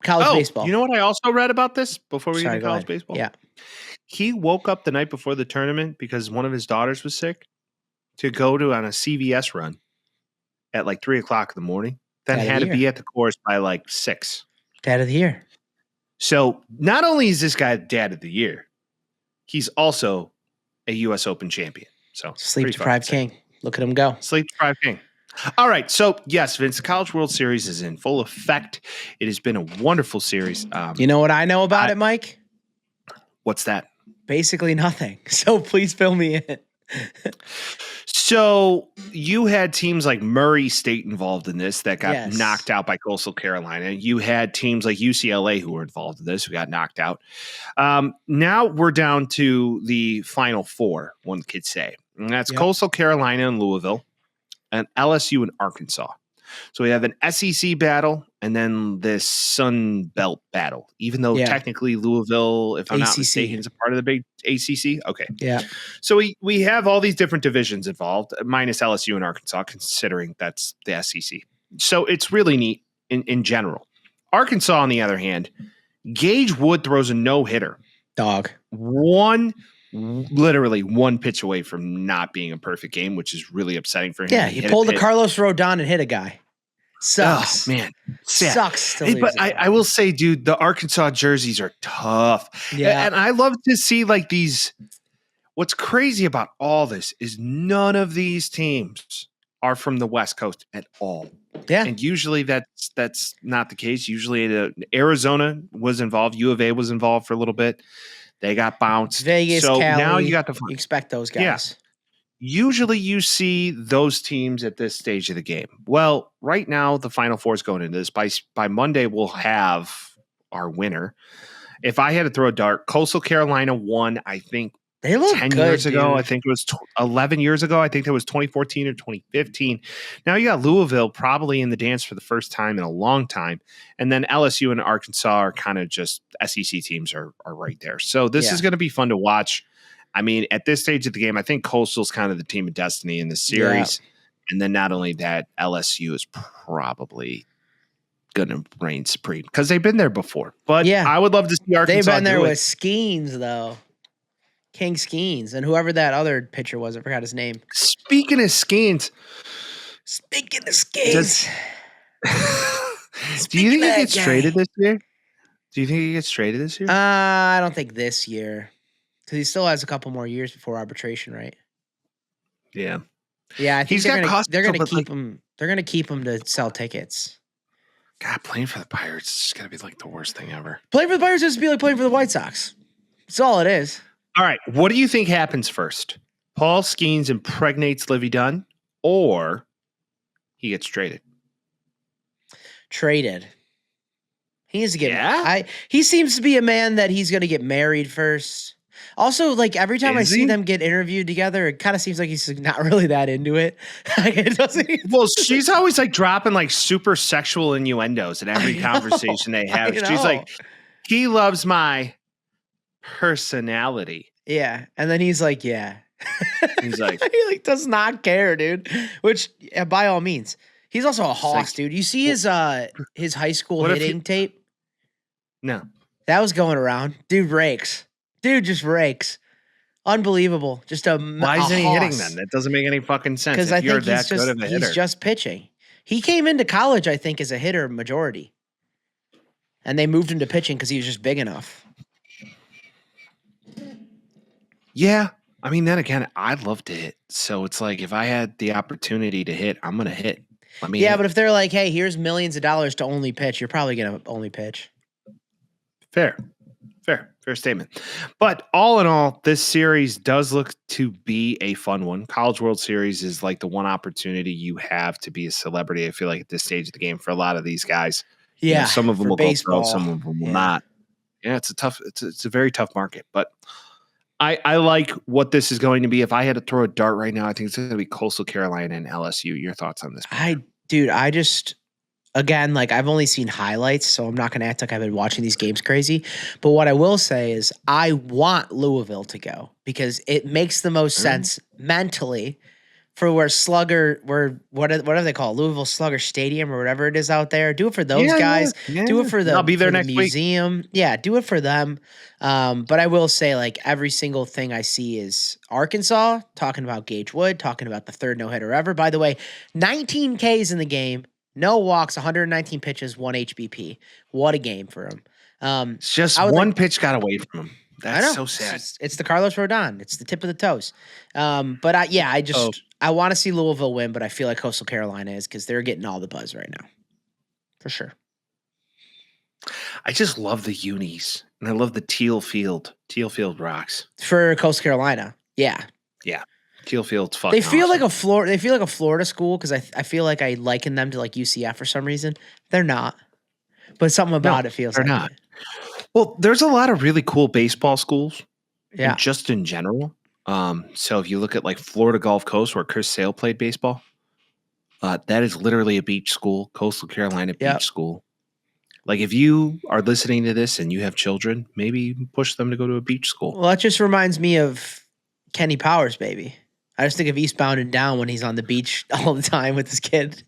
College baseball. You know what I also read about this before we get to college baseball? Yeah. He woke up the night before the tournament because one of his daughters was sick to go on a CVS run at like 3:00 in the morning. Then had to be at the course by like 6. Dad of the year. So not only is this guy dad of the year, he's also a U.S. Open champion. So sleep-deprived king. Look at him go. Sleep-deprived king. All right. So, yes, Vince, the College World Series is in full effect. It has been a wonderful series. You know what I know about it, Mike? What's that? Basically nothing. So please fill me in. So you had teams like Murray State involved in this that got knocked out by Coastal Carolina. You had teams like UCLA who were involved in this who got knocked out. Now we're down to the Final Four, one could say. And that's Coastal Carolina and Louisville, and LSU and Arkansas. So we have an SEC battle and then this Sun Belt battle, even though technically Louisville, if I'm not mistaken, is a part of the big ACC. Okay. Yeah. So we have all these different divisions involved, minus LSU and Arkansas, considering that's the SEC. So it's really neat in general. Arkansas, on the other hand, Gage Wood throws a no-hitter. Dog. Literally one pitch away from not being a perfect game, which is really upsetting for him. Yeah, he pulled a Carlos Rodon and hit a guy. Sucks. Oh, man. Sad. Sucks to lose. But I will say, dude, the Arkansas jerseys are tough. Yeah. And I love to see like these. What's crazy about all this is none of these teams are from the West Coast at all. Yeah. And usually that's not the case. Usually Arizona was involved. U of A was involved for a little bit. They got bounced. Vegas, so Cali, now you got the you expect those guys. usually you see those teams at this stage of the game. Well, right now the Final Four is going into this. By Monday, we'll have our winner. If I had to throw a dart, Coastal Carolina won, I think, they look 10 good, years ago. dude. I think it was 11 years ago. I think that was 2014 or 2015. Now you got Louisville probably in the dance for the first time in a long time. And then LSU and Arkansas are kind of just SEC teams are right there. So this is going to be fun to watch. I mean, at this stage of the game, I think Coastal's kind of the team of destiny in this series. Yeah. And then not only that, LSU is probably going to reign supreme because they've been there before. But I would love to see Arkansas. They've been there with Skeens, though. King Skeens, and whoever that other pitcher was, I forgot his name. Speaking of Skeens. Do you think he gets traded this year? Do you think he gets traded this year? I don't think this year. Because he still has a couple more years before arbitration, right? Yeah. Yeah, I think they're gonna keep him. They're gonna keep him to sell tickets. God, playing for the Pirates is just gonna be like the worst thing ever. Playing for the Pirates is to be like playing for the White Sox. That's all it is. All right, what do you think happens first? Paul Skeens impregnates Livy Dunn, or he gets traded? Traded. He needs to get. Yeah? He seems to be a man that he's going to get married first. Also, like every time I see them get interviewed together, it kind of seems like he's not really that into it. Well, she's always like dropping like super sexual innuendos in every conversation they have. She's like, he loves my personality. Yeah. And then he's like, yeah. He's like, he like does not care, dude. Which by all means. He's also a hoss, like, dude. You see his high school hitting tape? No. That was going around. Dude rakes. Dude just rakes. Unbelievable. Just why isn't he hitting then? That doesn't make any fucking sense. Because I think he's just pitching. He came into college, I think, as a hitter majority. And they moved him to pitching because he was just big enough. Yeah. I mean, then again, I'd love to hit. So it's like, if I had the opportunity to hit, I'm going to hit. But if they're like, hey, here's millions of dollars to only pitch, you're probably going to only pitch. Fair statement. But all in all, this series does look to be a fun one. College World Series is like the one opportunity you have to be a celebrity. I feel like at this stage of the game for a lot of these guys. Yeah. You know, some of them will go pro, some of them will not. Yeah, it's a very tough market. But I like what this is going to be. If I had to throw a dart right now, I think it's going to be Coastal Carolina and LSU. Your thoughts on this? Again, like I've only seen highlights, so I'm not going to act like I've been watching these games crazy. But what I will say is I want Louisville to go because it makes the most sense mentally for what do they call it? Louisville Slugger Stadium or whatever it is out there. Do it for those guys. Yeah. Do it for I'll be there next museum. Week. Yeah, do it for them. But I will say, like, every single thing I see is Arkansas talking about Gage Wood, talking about the third no-hitter ever. By the way, 19 Ks in the game, no walks, 119 pitches, 1 HBP. What a game for him. It's just one pitch got away from him. That's so sad. It's the Carlos Rodon. It's the tip of the toes. I want to see Louisville win, but I feel like Coastal Carolina is because they're getting all the buzz right now. For sure. I just love the unis, and I love the teal field. Teal field rocks. For Coastal Carolina. Yeah. Yeah. Teal field's fucking They feel awesome. They feel like a Florida school because I feel like I liken them to like UCF for some reason. They're not. But something about it feels like not. Well, there's a lot of really cool baseball schools. Yeah. Just in general. So if you look at like Florida Gulf Coast where Chris Sale played baseball, that is literally a beach school, Coastal Carolina beach school. Like if you are listening to this and you have children, maybe push them to go to a beach school. Well, that just reminds me of Kenny Powers, baby. I just think of Eastbound and Down when he's on the beach all the time with his kid.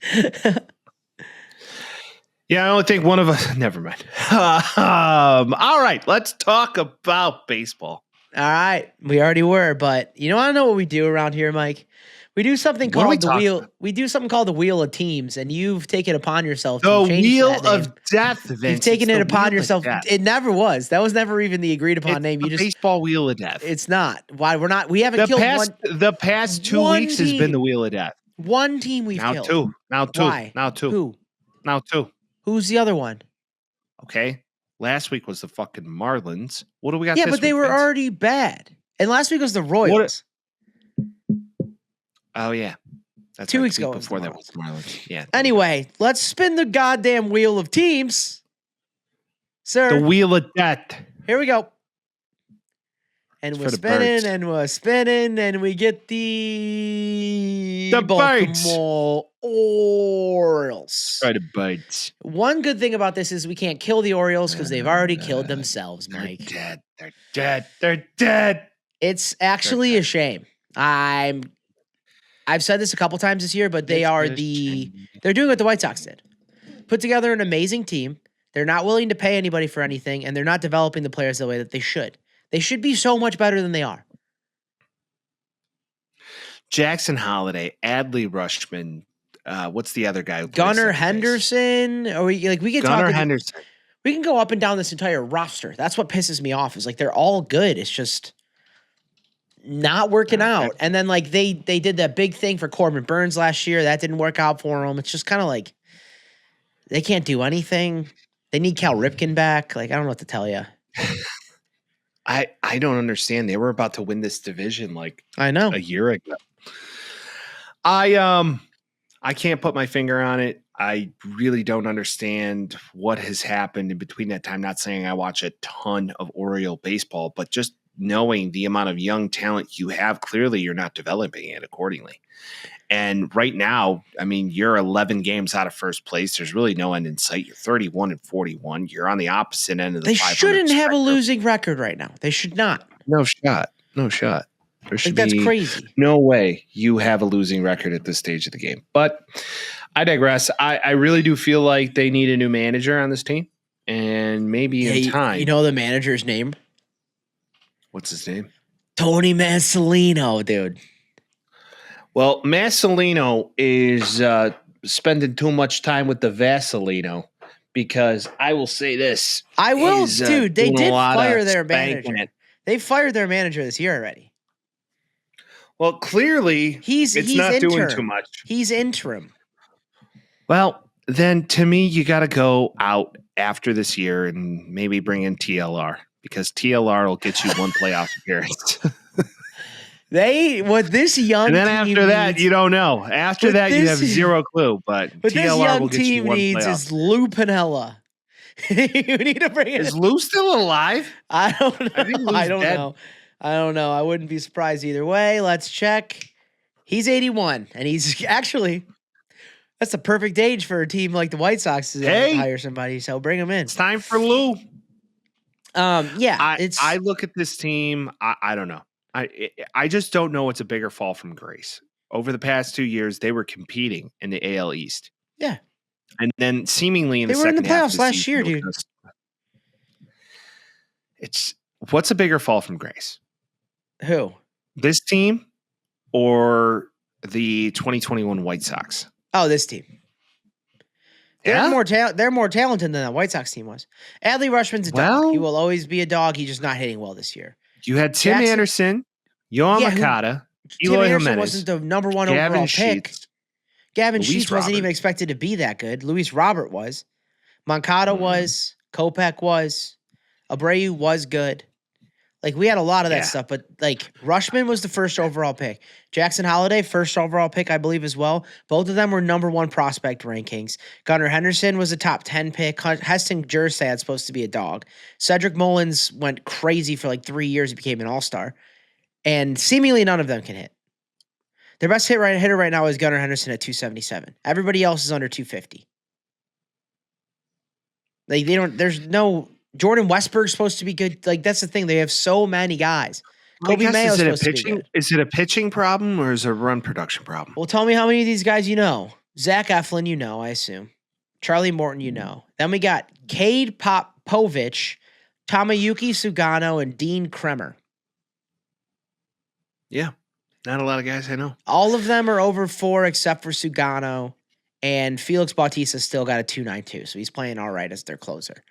Yeah, I only think one of us. Never mind. All right, let's talk about baseball. All right, we already were, but I don't know what we do around here, Mike. We do something called the wheel. We do something called the Wheel of Teams, and you've taken upon yourself the Wheel of Death. Vince. You've taken it upon yourself. It never was. That was never even the agreed upon name. You just baseball Wheel of Death. It's not. Why we're not? We haven't killed one. The past 2 weeks has been the Wheel of Death. One team we've killed. Now two. Why? Now two. Who? Now two. Who's the other one? Okay. Last week was the fucking Marlins. What do we got? Yeah, this but they week, were Vince? already bad. And last week was the Royals. Oh, yeah. That's 2 weeks ago. Before that was the Marlins. Yeah. Anyway, let's spin the goddamn wheel of teams. Sir. The wheel of death. Here we go. And we're spinning and we're spinning and we get the Baltimore Orioles. Try the birds. One good thing about this is we can't kill the Orioles because they've already killed themselves, Mike. They're dead. They're dead. They're dead. It's actually a shame. I've said this a couple times this year, but they're doing what the White Sox did. Put together an amazing team. They're not willing to pay anybody for anything, and they're not developing the players the way that they should. They should be so much better than they are. Jackson Holiday, Adley Rutschman, what's the other guy? Gunnar Henderson. Or we can Gunnar Henderson. We can go up and down this entire roster. That's what pisses me off. Is like they're all good. It's just not working out. And then like they did that big thing for Corbin Burns last year. That didn't work out for them. It's just kind of like they can't do anything. They need Cal Ripken back. Like I don't know what to tell you. I don't understand. They were about to win this division I know a year ago. I can't put my finger on it. I really don't understand what has happened in between that time. Not saying I watch a ton of Oriole baseball, but just knowing the amount of young talent you have, clearly you're not developing it accordingly. And right now, I mean, you're 11 games out of first place. There's really no end in sight. You're 31-41. You're on the opposite end of the 500 They shouldn't have a losing record right now. They should not. No shot. There should that's crazy. No way you have a losing record at this stage of the game. But I digress. I really do feel like they need a new manager on this team. And maybe in time. You know the manager's name? What's his name? Tony Massolino, dude. Well, Massolino is spending too much time with the Vaselino because I will say this. Dude, they did fire their manager. They fired their manager this year already. Well, clearly he's not interim. Doing too much. He's interim. Well, then to me, you got to go out after this year and maybe bring in TLR because TLR will get you one playoff appearance. This young and then team after that, you don't know. After that, you have zero clue. But TLR this young will get team you one needs playoff. is Lou Piniella. You need to bring it. Is Lou still alive? I don't know. I think Lou's dead. I don't know. I wouldn't be surprised either way. Let's check. He's 81, and he's actually that's the perfect age for a team like the White Sox to hire somebody. So bring him in. It's time for Lou. Yeah. I look at this team. I don't know. I just don't know what's a bigger fall from grace. Over the past 2 years, they were competing in the AL East. Yeah. And then seemingly in the second half. They were in the playoffs last year, dude. What's a bigger fall from grace? Who? This team or the 2021 White Sox? Oh, this team. They're more talented than that White Sox team was. Adley Rutschman's a dog. He will always be a dog. He's just not hitting well this year. You had Tim Anderson, Yohan Makata, Eloy Jimenez, wasn't the number one overall pick. Gavin Sheets wasn't even expected to be that good. Luis Robert was. Moncada was. Kopech was. Abreu was good. Like, we had a lot of that stuff, but, like, Rutschman was the first overall pick. Jackson Holiday, first overall pick, I believe, as well. Both of them were number one prospect rankings. Gunnar Henderson was a top 10 pick. Heston Jersad's supposed to be a dog. Cedric Mullins went crazy for, like, 3 years. He became an all-star. And seemingly none of them can hit. Their best hitter right now is Gunnar Henderson at 277. Everybody else is under 250. Like, there's no... Jordan Westberg's supposed to be good. Like, that's the thing. They have so many guys. Kobe Mayo's supposed to be good. Is it a pitching problem or is it a run production problem? Well, tell me how many of these guys you know. Zach Eflin, you know, I assume. Charlie Morton, you know. Then we got Cade Popovich, Tomoyuki Sugano, and Dean Kremer. Yeah. Not a lot of guys I know. All of them are over 4 except for Sugano. And Felix Bautista still got a 2.92, so he's playing all right as their closer.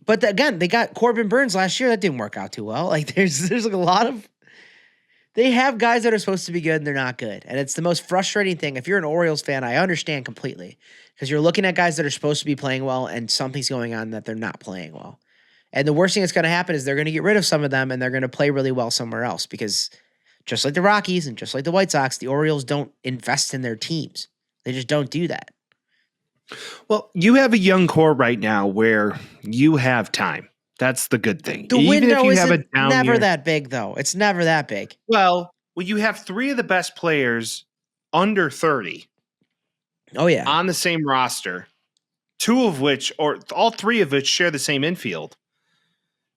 But again, they got Corbin Burns last year. That didn't work out too well. Like, there's like a lot of... They have guys that are supposed to be good, and they're not good. And it's the most frustrating thing. If you're an Orioles fan, I understand completely. Because you're looking at guys that are supposed to be playing well, and something's going on that they're not playing well. And the worst thing that's going to happen is they're going to get rid of some of them, and they're going to play really well somewhere else. Because just like the Rockies and just like the White Sox, the Orioles don't invest in their teams. They just don't do that. Well, you have a young core right now where you have time. That's the good thing. The window isn't never that big, though. It's never that big. Well, you have 3 of the best players under 30. Oh, yeah. On the same roster, 2 of which, or all 3 of which, share the same infield.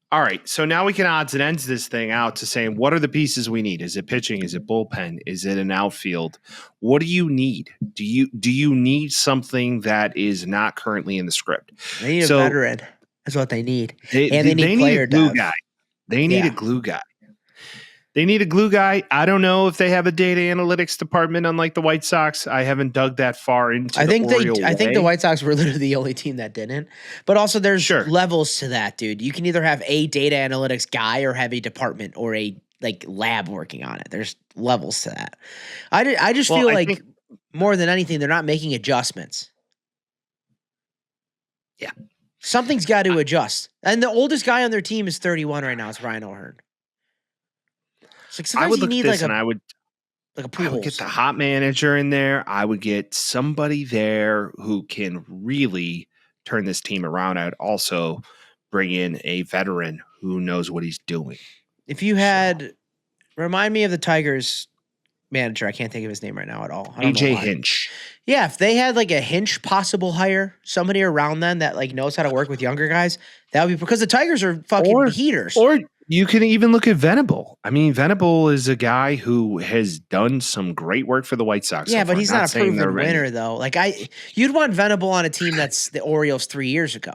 All right, so now we can odds and ends this thing out to saying, what are the pieces we need? Is it pitching? Is it bullpen? Is it an outfield? What do you need? Do you need something that is not currently in the script? They need a veteran. That's what they need. They need a glue guy. They need a glue guy. They need a glue guy. I don't know if they have a data analytics department, unlike the White Sox. I haven't dug that far into. I think the White Sox were literally the only team that didn't. But also, there's levels to that, dude. You can either have a data analytics guy or have a department or a lab working on it. There's levels to that. I just feel like more than anything, they're not making adjustments. Yeah, something's got to adjust. And the oldest guy on their team is 31 right now. It's Ryan O'Hearn. I would look at this and I would get the hot manager in there. I would get somebody there who can really turn this team around. I'd also bring in a veteran who knows what he's doing. If you had, remind me of the Tigers manager. I can't think of his name right now at all. AJ Hinch. Yeah, if they had a Hinch possible hire, somebody around them that knows how to work with younger guys, that would be because the Tigers are fucking heaters. Or you can even look at Venable. I mean, Venable is a guy who has done some great work for the White Sox. Yeah, but he's not a proven winner, though. You'd want Venable on a team that's the Orioles 2 years ago.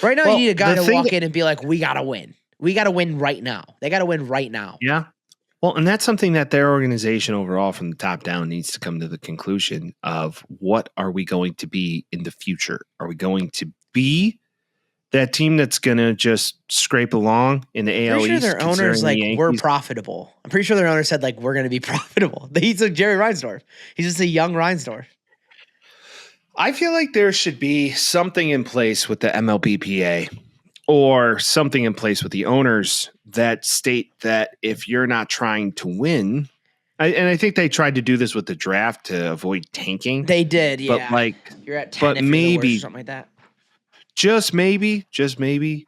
Right now, you need a guy to walk in and be like, we got to win. We got to win right now. They got to win right now. Yeah. Well, and that's something that their organization overall from the top down needs to come to the conclusion of what are we going to be in the future? Are we going to be that team that's going to just scrape along in the AL East? I'm pretty sure their owner's we're profitable. I'm pretty sure their owner said we're going to be profitable. He's like Jerry Reinsdorf. He's just a young Reinsdorf. I feel like there should be something in place with the MLBPA or something in place with the owners that state that if you're not trying to win, and I think they tried to do this with the draft to avoid tanking. They did, yeah. But you're at 10 if maybe you're the worst, something like that. Just maybe,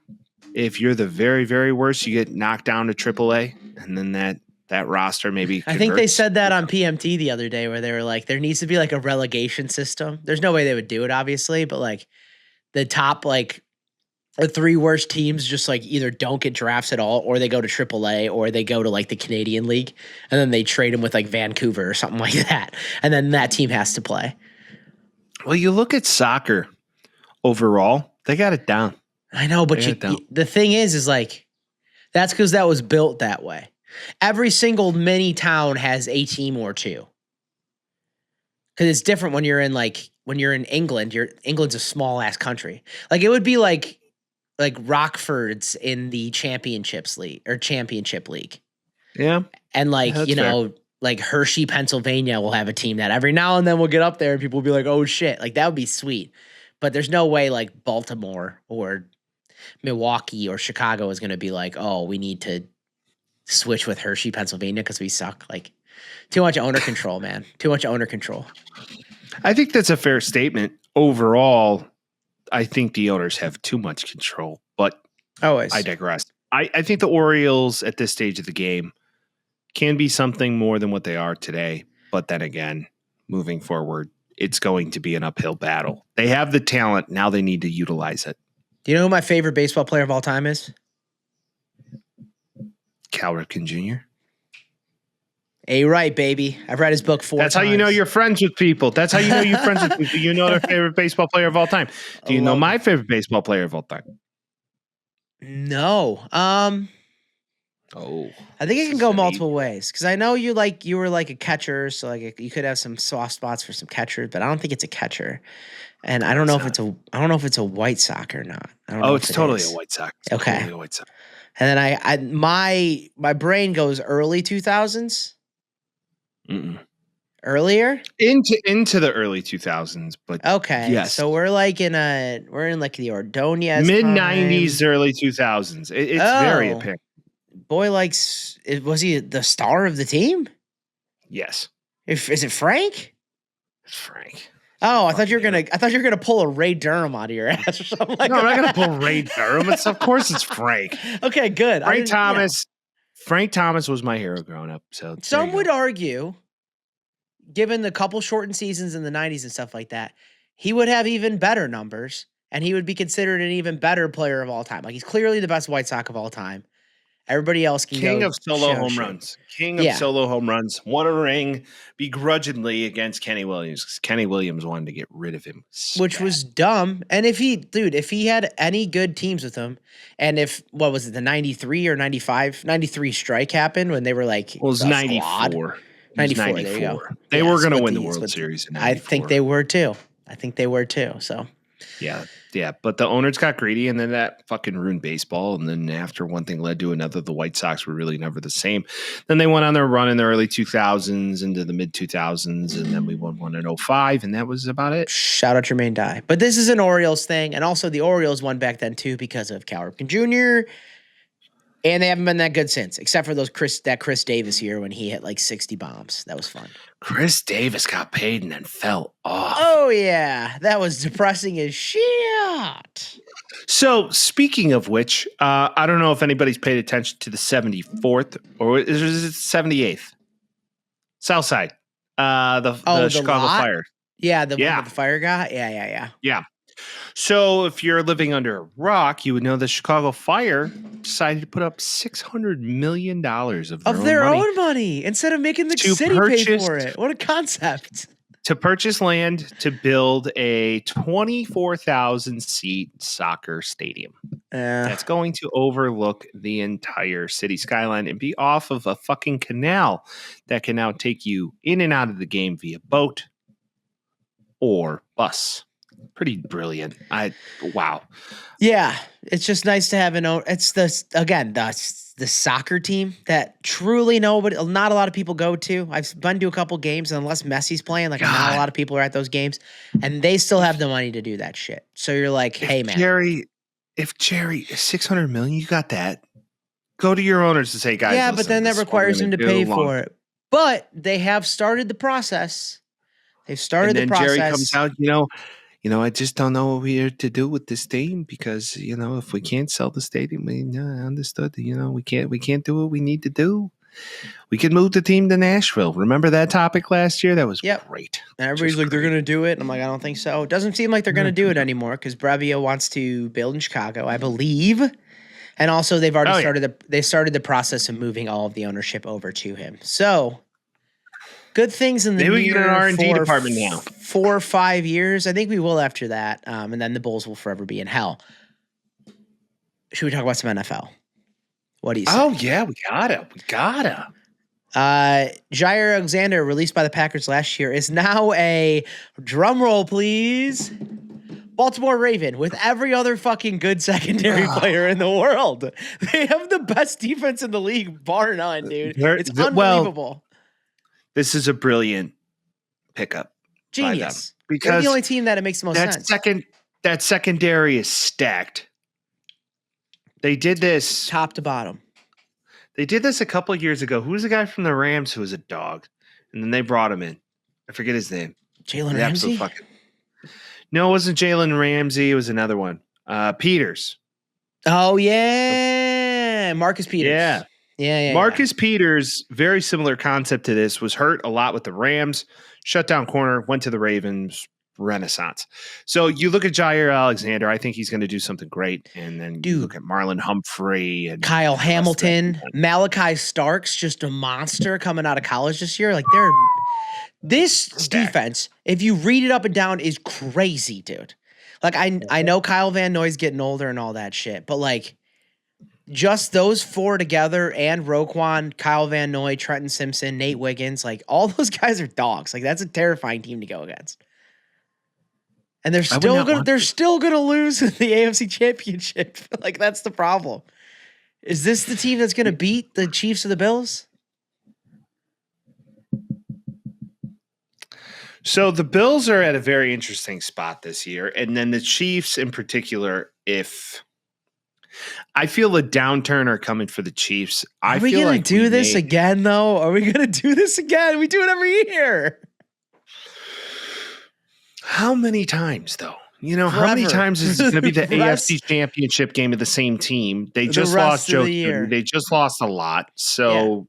if you're the very, very worst, you get knocked down to AAA, and then that roster maybe converts. I think they said that on PMT the other day where they were like, there needs to be a relegation system. There's no way they would do it, obviously, but the top the 3 worst teams just either don't get drafts at all, or they go to AAA, or they go to the Canadian League, and then they trade them with Vancouver or something like that, and then that team has to play. Well, you look at soccer overall. They got it down. I know, but the thing is that's because that was built that way. Every single mini town has a team or 2. Because it's different when you're in England. England's a small ass country. It would be like Rockford's in the Championships League or Championship League. Yeah, and Hershey, Pennsylvania will have a team that every now and then will get up there and people will be like, oh shit, that would be sweet. But there's no way Baltimore or Milwaukee or Chicago is going to be oh, we need to switch with Hershey, Pennsylvania because we suck. Too much owner control, man. Too much owner control. I think that's a fair statement. Overall, I think the owners have too much control, but always. I digress. I think the Orioles at this stage of the game can be something more than what they are today. But then again, moving forward, it's going to be an uphill battle. They have the talent. Now they need to utilize it. Do you know who my favorite baseball player of all time is? Cal Ripken Jr. Right, baby. I've read his book 4 times. That's how you know you're friends with people. That's how you know you're friends with people. You know their favorite baseball player of all time. Do you know my favorite baseball player of all time? No. I think it can go multiple ways because I know you were a catcher, so you could have some soft spots for some catchers, but I don't think it's a catcher, and I don't know if it's a White Sox or not. I don't know it's totally a White Sox. Okay, totally a White Sox. And then my brain goes early 2000s. Earlier into the early 2000s, but okay, yes. So we're in the Ordonez mid 90s, early 2000s. It's very apparent. boy likes. Was he the star of the team? Yes. Is it Frank? It's Frank. Oh, I thought you were gonna pull a Ray Durham out of your ass or something like that. No, I'm not gonna pull Ray Durham. Of course it's Frank. Okay, good. Frank Thomas was my hero growing up. So some would argue, given the couple shortened seasons in the 90s and stuff like that, he would have even better numbers, and he would be considered an even better player of all time. Like, he's clearly the best White Sox of all time. Everybody else can King go of solo home runs. King of solo home runs. Won a ring begrudgingly against Kenny Williams because Kenny Williams wanted to get rid of him. Which was dumb. And if he had any good teams with him, and if, what was it, the 93 or 95, 93 strike happened when they were like, well, it was 94. 94, there you go. They were going to win the World Series in 94. I think they were too. So. Yeah, but the owners got greedy, and then that fucking ruined baseball. And then after one thing led to another, the White Sox were really never the same. Then they went on their run in the early 2000s into the mid 2000s, and then we won one in 2005, and that was about it. Shout out Jermaine Dye. But this is an Orioles thing, and also the Orioles won back then too because of Cal Ripken Jr., and they haven't been that good since, except for that Chris Davis year when he hit like 60 bombs. That was fun. Chris Davis got paid and then fell off. Oh, yeah. That was depressing as shit. So, speaking of which, I don't know if anybody's paid attention to the 74th, or is it 78th? Southside. The Chicago lot? Fire. Yeah, the fire guy? Yeah. So if you're living under a rock, you would know the Chicago Fire decided to put up $600 million of their own money instead of making the city pay for it. What a concept. To purchase land to build a 24,000-seat soccer stadium. That's going to overlook the entire city skyline and be off of a fucking canal that can now take you in and out of the game via boat or bus. Pretty brilliant. Wow. Yeah, it's just nice to have it's the soccer team that truly not a lot of people go to. I've been to a couple games, and unless Messi's playing, not a lot of people are at those games, and they still have the money to do that shit. So you're like, hey man, if Jerry $600 million, you got that. Go to your owners and say, guys. Yeah, but then that requires him to pay for it. But they have started the process. They've started the process. Jerry comes out, I just don't know what we're to do with this team because, if we can't sell the stadium, I understood, we can't do what we need to do. We could move the team to Nashville. Remember that topic last year? That was great. And everybody's like, they're going to do it. And I'm like, I don't think so. It doesn't seem like they're going to do it anymore because Brevia wants to build in Chicago, I believe. And also they've already started the process of moving all of the ownership over to him. So good things in the maybe we get an R&D department now. 4 or 5 years. I think we will after that. And then the Bulls will forever be in hell. Should we talk about some NFL? What do you say? Oh, yeah, we gotta. Jair Alexander, released by the Packers last year, is now a, drum roll please, Baltimore Raven with every other fucking good secondary player in the world. They have the best defense in the league, bar none, dude. It's unbelievable. This is a brilliant pickup. Genius. Because they're the only team that it makes the most sense. That secondary is stacked. They did this top to bottom. They did this a couple of years ago. Who was the guy from the Rams who was a dog? And then they brought him in. I forget his name. Jalen Ramsey? No, it wasn't Jalen Ramsey. It was another one. Peters. Oh, yeah. Marcus Peters. Yeah. Marcus Peters, very similar concept to this, was hurt a lot with the Rams, shut down corner, went to the Ravens, renaissance. So you look at Jair Alexander, I think he's going to do something great. And then you look at Marlon Humphrey and Kyle Hamilton, Malachi Starks, just a monster coming out of college this year. Like this defense, if you read it up and down, is crazy, dude. Like I know Kyle Van Noy's getting older and all that shit, but like just those four together and Roquan, Kyle Van Noy, Trenton Simpson, Nate Wiggins, like all those guys are dogs. Like that's a terrifying team to go against. And they're still gonna lose in the AFC Championship. Like that's the problem. Is this the team that's gonna beat the Chiefs or the Bills? So the Bills are at a very interesting spot this year, and then the Chiefs in particular. If I feel a downturn are coming for the Chiefs. Are we going to do this again, though? Are we going to do this again? We do it every year. How many times, though? How many times is it going to be the AFC Championship game of the same team? They just lost Joe Jeudy. They just lost a lot. So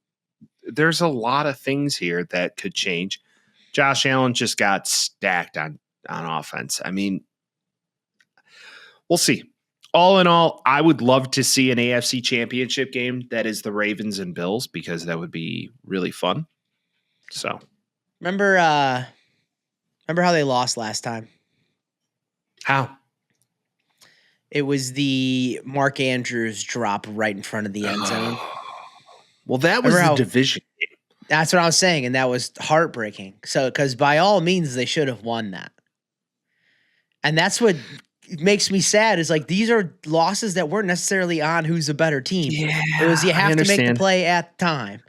there's a lot of things here that could change. Josh Allen just got stacked on offense. I mean, we'll see. All in all, I would love to see an AFC Championship game that is the Ravens and Bills because that would be really fun. So, remember how they lost last time? How? It was the Mark Andrews drop right in front of the end zone. Well, that was the division game. That's what I was saying, and that was heartbreaking. So, because by all means, they should have won that. And that's what makes me sad is like these are losses that weren't necessarily on who's a better team. Yeah, it was you have to make the play at the time.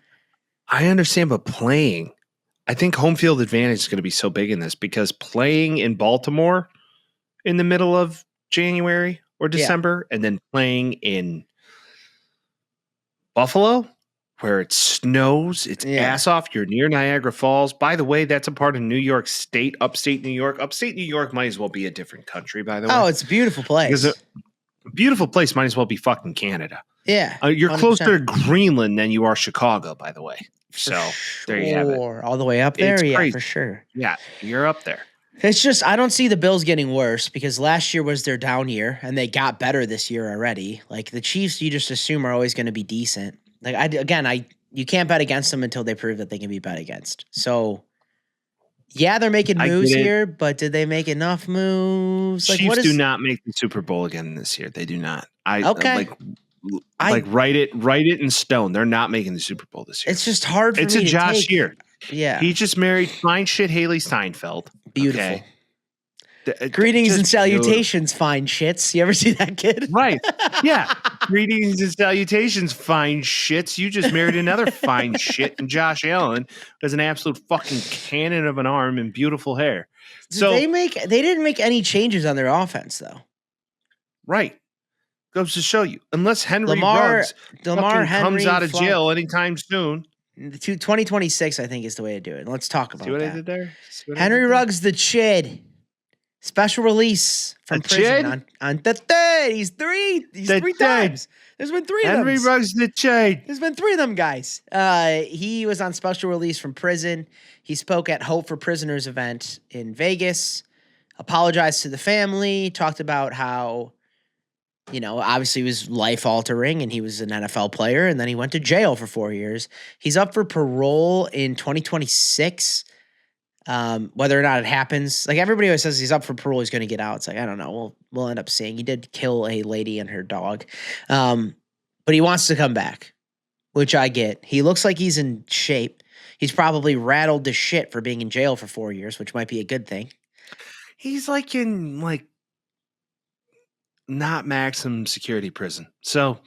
I understand, but playing, I think home field advantage is going to be so big in this because playing in Baltimore in the middle of January or December and then playing in Buffalo where it snows, it's ass off. You're near Niagara Falls. By the way, that's a part of New York State, upstate New York. Upstate New York might as well be a different country, by the way. Oh, it's a beautiful place. A beautiful place might as well be fucking Canada. Yeah. You're 100%. Closer to Greenland than you are Chicago, by the way. So there you have it. All the way up there? It's crazy. For sure. Yeah, you're up there. It's just, I don't see the Bills getting worse because last year was their down year and they got better this year already. Like the Chiefs, you just assume are always going to be decent. Like you can't bet against them until they prove that they can be bet against. So yeah, they're making moves here, but did they make enough moves? Like, Chiefs do not make the Super Bowl again this year. They do not. Write it in stone. They're not making the Super Bowl this year. It's just hard for me to take. It's a Josh year. Yeah. He just married fine shit Haley Steinfeld. Beautiful. Okay? Greetings and salutations, fine shits. You ever see that kid? Right. Yeah. Greetings and salutations, fine shits. You just married another fine shit, and Josh Allen has an absolute fucking cannon of an arm and beautiful hair. So they didn't make any changes on their offense though. Right. Goes to show you. Unless Henry Ruggs comes out of jail anytime soon. 2026, I think, is the way to do it. Let's talk about that. See what I did there? Henry Ruggs, the Chid. Special release from prison on the third. He's three times. There's been three of them. Henry Ruggs, the Chid. There's been three of them guys. He was on special release from prison. He spoke at Hope for Prisoners event in Vegas, apologized to the family, talked about how, obviously it was life-altering and he was an NFL player, and then he went to jail for 4 years. He's up for parole in 2026. Whether or not it happens, like everybody always says he's up for parole, he's going to get out. It's like, I don't know. We'll end up seeing. He did kill a lady and her dog. But he wants to come back, which I get. He looks like he's in shape. He's probably rattled to shit for being in jail for 4 years, which might be a good thing. He's like in not maximum security prison. So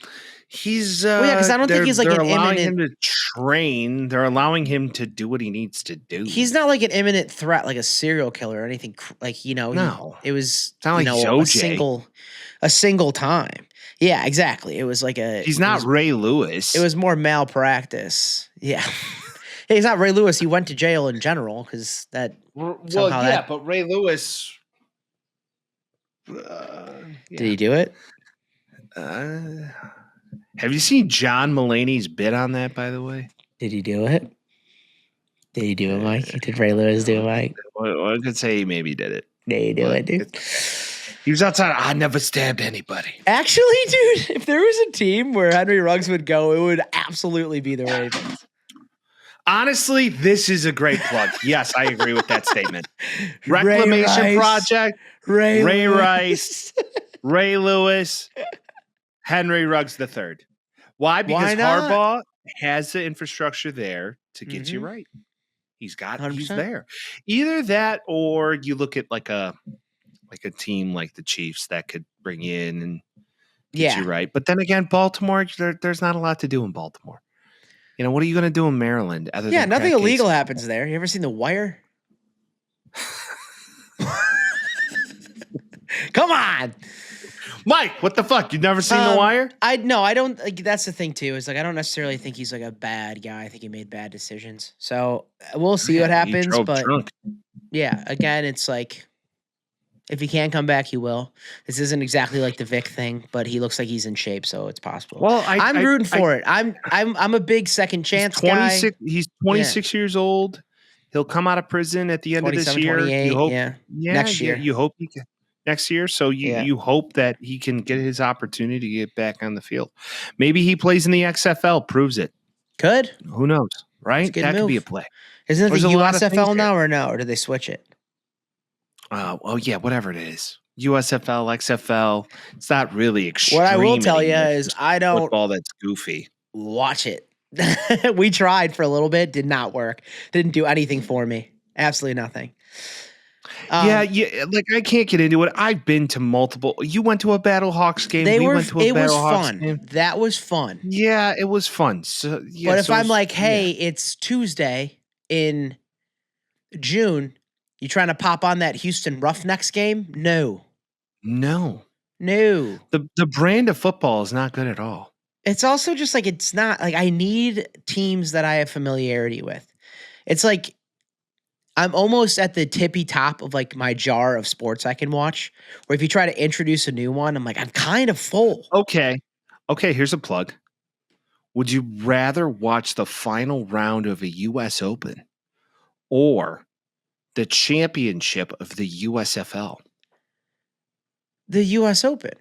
he's because I don't think he's like an allowing imminent him to train. They're allowing him to do what he needs to do. He's not like an imminent threat, like a serial killer or anything. No, it was it's not like JJ. a single time. Yeah, exactly. It was like he's not Ray Lewis. It was more malpractice. Yeah. Hey, he's not Ray Lewis. He went to jail in general because that. But Ray Lewis. Did he do it? Have you seen John Mulaney's bit on that, by the way? Did he do it? Did he do it, Mike? Did Ray Lewis do it, Mike? I could say he maybe did it. Did he do it, dude? He was outside. I never stabbed anybody. Actually, dude, if there was a team where Henry Ruggs would go, it would absolutely be the Ravens. Honestly, this is a great plug. Yes, I agree with that statement. Reclamation Project, Ray Rice, Ray Lewis, Henry Ruggs III. Why? Because Harbaugh has the infrastructure there to get you right. He's there. Either that or you look at like a team like the Chiefs that could bring you in and get you right. But then again, Baltimore, there's not a lot to do in Baltimore. What are you going to do in Maryland? Nothing illegal happens there. You ever seen The Wire? Come on. Mike, what the fuck? You've never seen The Wire? I don't. Like, that's the thing too. Is like I don't necessarily think he's like a bad guy. I think he made bad decisions. So we'll see what happens. But yeah, again, it's like if he can come back, he will. This isn't exactly like the Vic thing, but he looks like he's in shape, so it's possible. Well, I'm rooting for it. I'm a big second chance guy. He's 26 years old. He'll come out of prison at the end of this year. You hope, next year. You hope he can. Next year, so you hope that he can get his opportunity to get back on the field. Maybe he plays in the XFL, proves it. Could. Who knows, right? That could be a play. Isn't it the USFL now or no? Or did they switch it? Oh yeah, whatever it is. USFL, XFL. It's not really extreme. What I will tell you is I don't football that's goofy. Watch it. We tried for a little bit, did not work. Didn't do anything for me. Absolutely nothing. Yeah, like I can't get into it. I've been to multiple. You went to a Battle Hawks game. We went to a Battle Hawks fun. Game. That was fun. Yeah, it was fun. So, but if I'm like, hey, it's Tuesday in June, you trying to pop on that Houston Roughnecks game? No. The brand of football is not good at all. It's also just like it's not like I need teams that I have familiarity with. It's like I'm almost at the tippy top of like my jar of sports I can watch. Where if you try to introduce a new one, I'm like, I'm kind of full. Okay, here's a plug. Would you rather watch the final round of a U.S. Open or the championship of the USFL? The U.S. Open.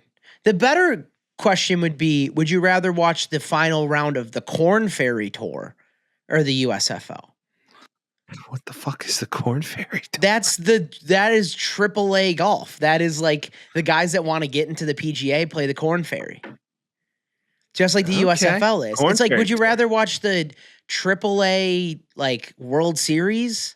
The better question would be, would you rather watch the final round of the Corn Ferry Tour or the USFL? What the fuck is the Corn Ferry Tour? That is AAA golf. That is like the guys that want to get into the PGA play the Corn Ferry. Just like the USFL is. It's like, would you rather watch the AAA like World Series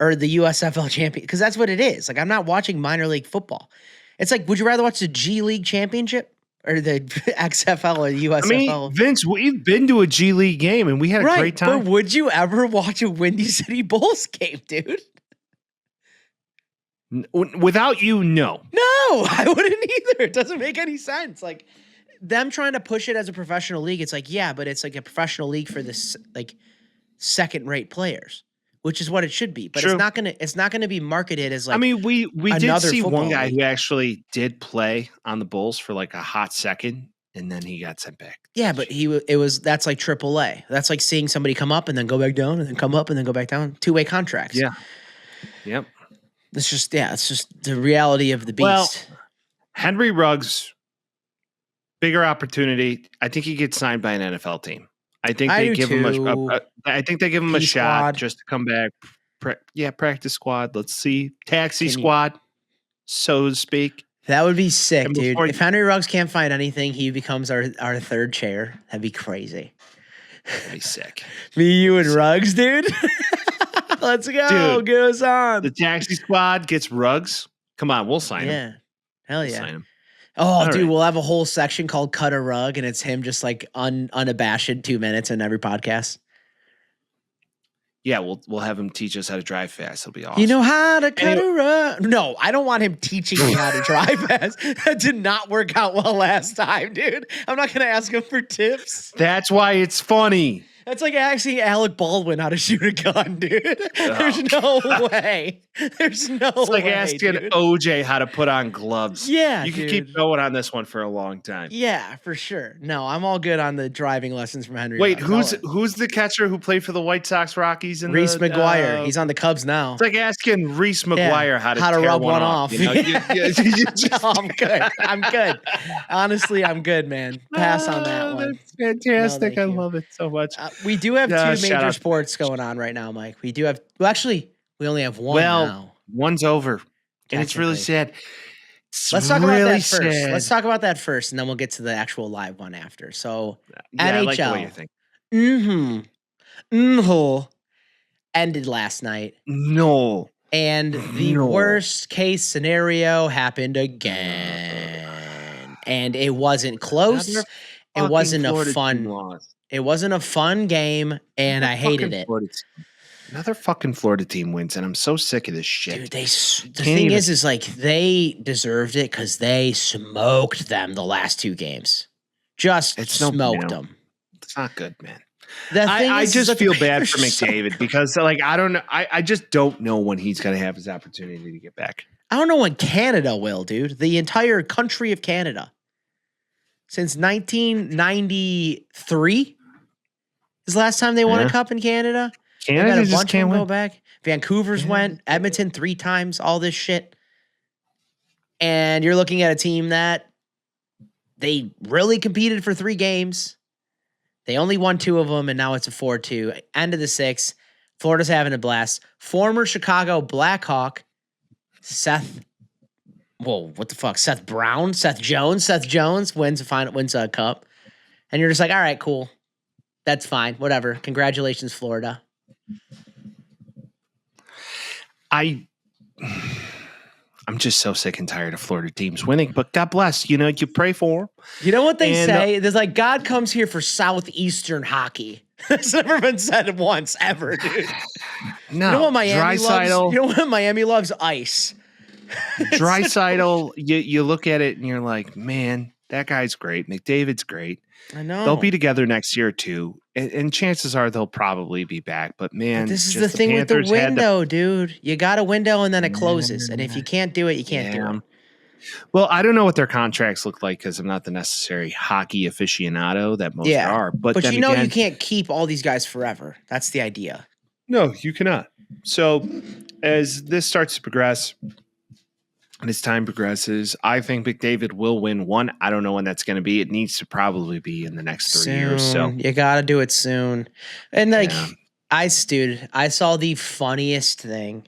or the USFL champion? Because that's what it is. Like, I'm not watching minor league football. It's like, would you rather watch the G League championship or the XFL or the USFL? I mean, Vince, we've been to a G League game and we had a great time. But would you ever watch a Windy City Bulls game, dude? Without you, no. No, I wouldn't either. It doesn't make any sense. Like, them trying to push it as a professional league, it's like, yeah, but it's like a professional league for this like second-rate players, which is what it should be. But True. It's not gonna be marketed as like. I mean, we did see one guy who actually did play on the Bulls for like a hot second, and then he got sent back. Yeah, but that's like AAA. That's like seeing somebody come up and then go back down and then come up and then go back down. Two-way contracts. Yeah. Yep. It's just the reality of the beast. Well, Henry Ruggs. Bigger opportunity. I think he gets signed by an NFL team. I think they give him a shot just to come back. Practice squad. Let's see. Taxi squad, so to speak. That would be sick, dude. If Henry Ruggs can't find anything, he becomes our third chair. That'd be crazy. That'd be sick. Me, you, and Ruggs, dude. Let's go. Dude, get us on. The taxi squad gets Ruggs. Come on, we'll sign him. Yeah. Hell yeah. We'll sign him. Oh, all dude, right. We'll have a whole section called Cut a Rug, and it's him just like unabashed 2 minutes in every podcast. Yeah, we'll have him teach us how to drive fast. It'll be awesome. You know how to cut a rug? No, I don't want him teaching me how to drive fast. That did not work out well last time, dude. I'm not going to ask him for tips. That's why it's funny. That's like asking Alec Baldwin how to shoot a gun, dude. There's no way. There's no way. It's like asking OJ how to put on gloves. Yeah, you can keep going on this one for a long time. Yeah, for sure. No, I'm all good on the driving lessons from Henry. Wait, who's the catcher who played for the White Sox, Rockies, and Reese McGuire? He's on the Cubs now. It's like asking Reese McGuire how to rub one off. You know? No, I'm good. I'm good. Honestly, I'm good, man. Pass on that one. That's fantastic. I love it so much. We do have two major sports going on right now, Mike. We do have. Well, actually, we only have one now. One's over, and it's really sad. Let's talk about that first. Let's talk about that first, and then we'll get to the actual live one after. So, NHL. I like the way you think. Ended last night. No. And the worst case scenario happened again. And it wasn't close. It wasn't a fun. It wasn't a fun game, and I hated it. Another fucking Florida team wins, and I'm so sick of this shit. Dude, the thing is like they deserved it because they smoked them the last 2 games. Just smoked them. It's not good, man. I just feel bad for McDavid because, like, I don't know. I just don't know when he's going to have his opportunity to get back. I don't know when Canada will, dude. The entire country of Canada. Since 1993 is the last time they won a cup in Canada. Canada just bunch can't of them go back. Vancouver's went. Edmonton 3 times. All this shit. And you're looking at a team that they really competed for 3 games. They only won 2 of them, and now it's a 4-2. End of the 6th. Florida's having a blast. Former Chicago Blackhawk, Seth Jones wins a cup. And you're just like, all right, cool. That's fine. Whatever. Congratulations, Florida. I'm just so sick and tired of Florida teams winning, but God bless. You pray for them. You know what they say? There's like, God comes here for Southeastern hockey. That's never been said once, ever, dude. No. You know what Miami loves? You know what Miami loves? Ice. Draisaitl, you look at it and you're like, man, that guy's great. McDavid's great. I know. They'll be together next year, too. And chances are they'll probably be back. But, man, this is the thing with the window, dude. You got a window and then it closes. And if you can't do it, you can't do it. Well, I don't know what their contracts look like because I'm not the necessary hockey aficionado that most are. But you know you can't keep all these guys forever. That's the idea. No, you cannot. So as this starts to progress and as time progresses, I think McDavid will win one. I don't know when that's going to be. It needs to probably be in the next 3 years. So you got to do it soon. And like I saw the funniest thing.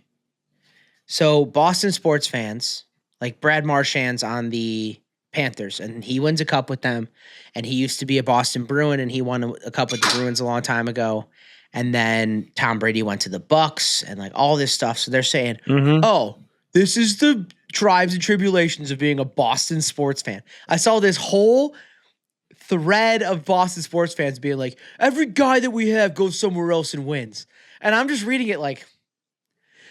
So Boston sports fans, like Brad Marchand's on the Panthers, and he wins a cup with them. And he used to be a Boston Bruin, and he won a cup with the Bruins a long time ago. And then Tom Brady went to the Bucks and like all this stuff. So they're saying, oh, this is the trials and tribulations of being a Boston sports fan. I saw this whole thread of Boston sports fans being like, every guy that we have goes somewhere else and wins. And I'm just reading it like,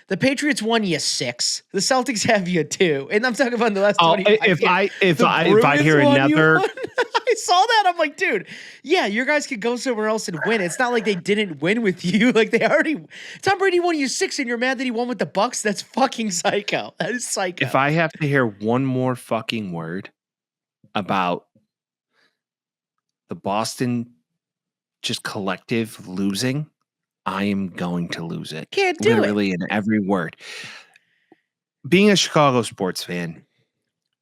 the Patriots won you 6. The Celtics have you 2. And I'm talking about the last 25 if I hear another, I saw that. I'm like, dude, yeah, your guys could go somewhere else and win. It's not like they didn't win with you. Like they already, Tom Brady won you 6 and you're mad that he won with the Bucks. That's fucking psycho. That is psycho. If I have to hear one more fucking word about the Boston just collective losing, I am going to lose it. Can't do literally in every word. Being a Chicago sports fan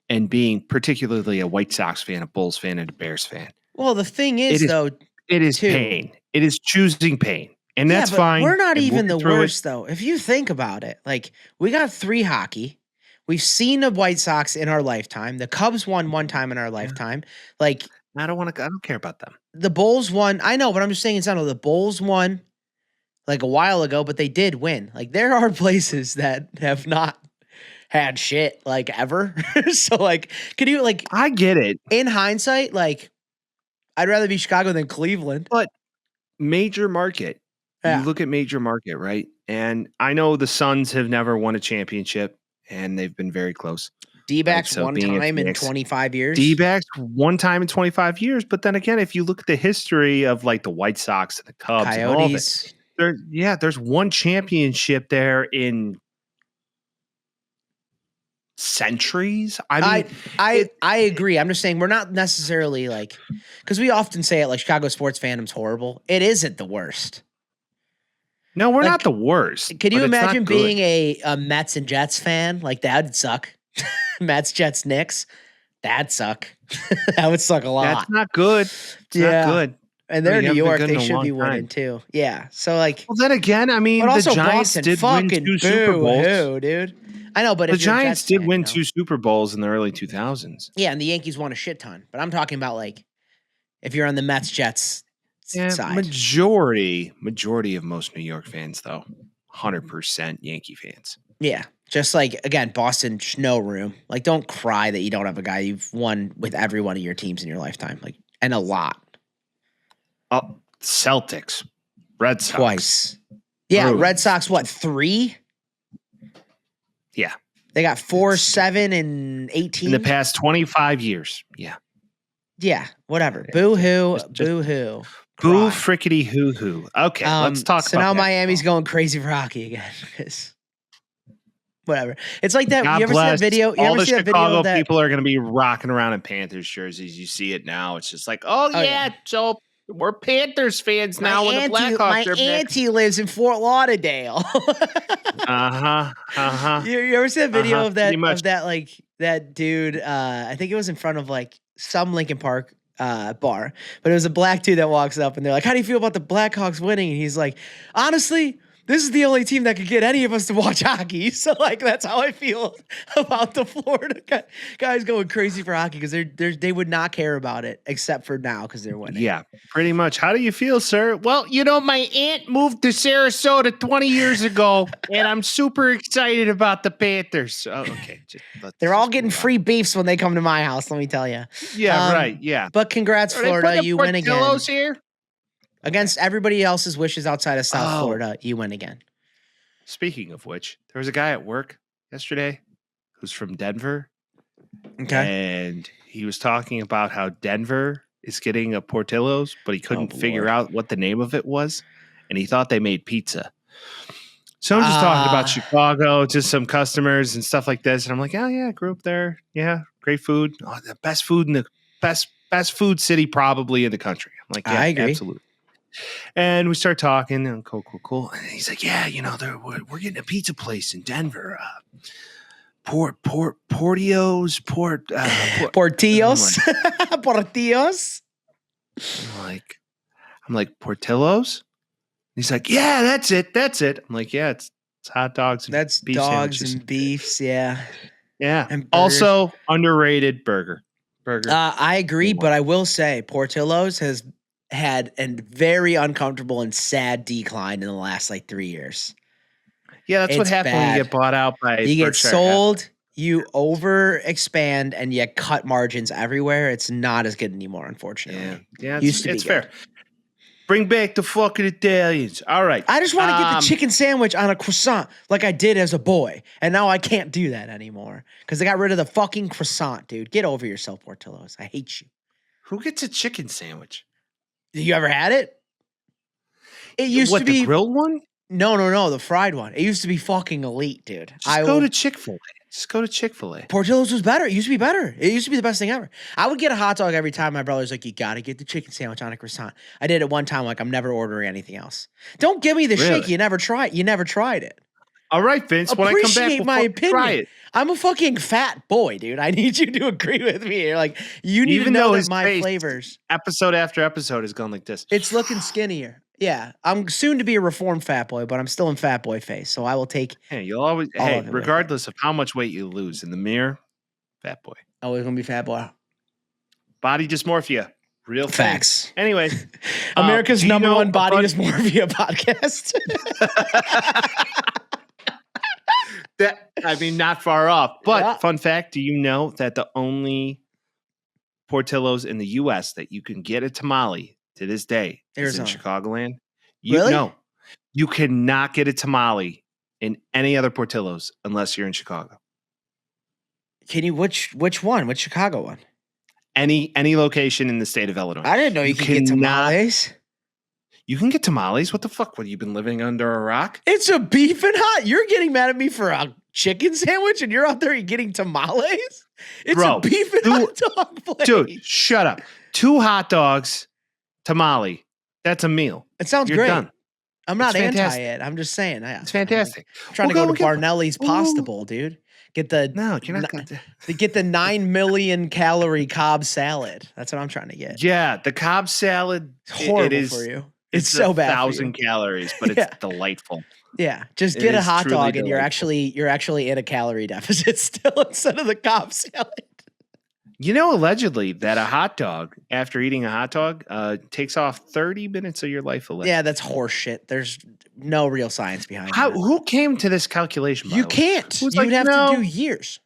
and being particularly a White Sox fan, a Bulls fan, and a Bears fan. Well, the thing is, it is pain. It is choosing pain. And that's fine. We're not even the worst, though. If you think about it, like we got 3 hockey. We've seen the White Sox in our lifetime. The Cubs won 1 time in our lifetime. Like I don't care about them. The Bulls won. I know, but I'm just saying it's not. The Bulls won like a while ago, but they did win. Like there are places that have not had shit like ever. So like, could you like? I get it. In hindsight, like I'd rather be Chicago than Cleveland. But major market. You look at major market, right? And I know the Suns have never won a championship, and they've been very close. D-backs one time in 25 years. D-backs one time in 25 years. But then again, if you look at the history of like the White Sox and the Cubs, Coyotes. And all of it, there's one championship there in centuries. I agree. I'm just saying we're not necessarily like, because we often say it like Chicago sports fandom's horrible. It isn't the worst. No, we're not the worst. Could you imagine being a Mets and Jets fan? Like that'd suck. Mets, Jets, Knicks. That'd suck. That would suck a lot. That's not good. It's not good. And they're in New York. They should be winning too. Yeah. So like. Well, then again, I mean, the Giants did win 2 Super Bowls, dude. I know, but the Giants did win 2 Super Bowls in the early 2000s. Yeah, and the Yankees won a shit ton. But I'm talking about like, if you're on the Mets, Jets side. Majority of most New York fans, though, 100% Yankee fans. Yeah. Just like, again, Boston, no room. Like, don't cry that you don't have a guy you've won with every one of your teams in your lifetime. Like, and a lot. Celtics, Red Sox. Twice. Yeah, Red Sox, what, 3? Yeah. They got 4, 7, and 18. In the past 25 years. Yeah. Yeah, whatever. Boo-hoo, boo-hoo. Boo frickety hoo-hoo. Okay, let's talk so about now that. Miami's going crazy for hockey again. Whatever. It's like that. God you ever bless. see that video? All the Chicago people are going to be rocking around in Panthers jerseys. You see it now. It's just like, oh yeah. So we're Panthers fans now when the Blackhawks are back. My auntie lives in Fort Lauderdale. You ever see that video of that dude? I think it was in front of like some Lincoln Park bar, but it was a black dude that walks up and they're like, how do you feel about the Blackhawks winning? And he's like, honestly, this is the only team that could get any of us to watch hockey. So like, that's how I feel about the Florida guys going crazy for hockey, because they would not care about it except for now because they're winning. Yeah, pretty much. How do you feel, sir? Well, my aunt moved to Sarasota 20 years ago, and I'm super excited about the Panthers. Oh, okay. They're all getting free beefs when they come to my house, let me tell you. Yeah, right. Yeah. But congrats, Florida. You win again. Here? Against everybody else's wishes outside of South Florida, you win again. Speaking of which, there was a guy at work yesterday who's from Denver. Okay. And he was talking about how Denver is getting a Portillo's, but he couldn't figure out what the name of it was. And he thought they made pizza. So I'm just talking about Chicago to some customers and stuff like this. And I'm like, oh, yeah, grew up there. Yeah, great food. Oh, the best food in the best food city probably in the country. I'm like, yeah, I agree. Absolutely. And we start talking, and cool. And he's like, yeah, we're getting a pizza place in Denver. Portillos. Portillos. Portillos. I'm like, Portillos? He's like, yeah, that's it. I'm like, yeah, it's hot dogs and that's beef dogs sandwiches. And beefs, yeah. Yeah. And also underrated burger. I agree, but I will say Portillo's has had a very uncomfortable and sad decline in the last 3 years. Yeah, that's what happens when you get bought out by you get sold, you over expand, and you cut margins everywhere. It's not as good anymore, unfortunately. Yeah, it's fair. Bring back the fucking Italians. All right. I just want to get the chicken sandwich on a croissant like I did as a boy, and now I can't do that anymore because they got rid of the fucking croissant, dude. Get over yourself, Portillo's. I hate you. Who gets a chicken sandwich? You ever had it? It used to be the grilled one. No, the fried one. It used to be fucking elite, dude. Go to Chick-fil-A. Just go to Chick-fil-A. Portillo's was better. It used to be better. It used to be the best thing ever. I would get a hot dog every time. My brother's like, you got to get the chicken sandwich on a croissant. I did it one time. I'm never ordering anything else. Don't give me the shake. You never tried it. All right, Vince. When I come back, my opinion. Try it. I'm a fucking fat boy, dude. I need you to agree with me. You're like, you need to know that my flavors. Episode after episode has gone like this. It's looking skinnier. Yeah, I'm soon to be a reformed fat boy, but I'm still in fat boy face, so I will take. Hey, you'll always. Regardless of how much weight you lose in the mirror, fat boy. Always gonna be fat boy. Body dysmorphia, real facts. Thing. Anyways, America's #1 body dysmorphia podcast. Not far off. But fun fact: do you know that the only Portillo's in the U.S. that you can get a tamale to this day is in Chicagoland? Really? You cannot get a tamale in any other Portillo's unless you're in Chicago. Can you? Which one? Which Chicago one? Any location in the state of Illinois. I didn't know you could get tamales. You can get tamales? What the fuck? What, you been living under a rock? It's a beef and hot. You're getting mad at me for a chicken sandwich and you're out there getting tamales? It's a beef and hot dog place. Dude, shut up. 2 hot dogs, tamale. That's a meal. It sounds You're great. Done. I'm not anti it. I'm just saying. It's fantastic. I'm trying to go to Barnelli's Pasta Bowl, dude. Get the you're not going to get the 9 million calorie Cobb salad. That's what I'm trying to get. Yeah, the Cobb salad. It's horrible for you. It's so bad. 1,000 calories, but it's delightful. Yeah, just get a hot dog, and you're actually in a calorie deficit still instead of the Cobb salad. Allegedly that a hot dog, after eating a hot dog, takes off 30 minutes of your life. Allegedly. Yeah, that's horseshit. There's no real science behind it. Who came to this calculation? You can't. You'd have to do years.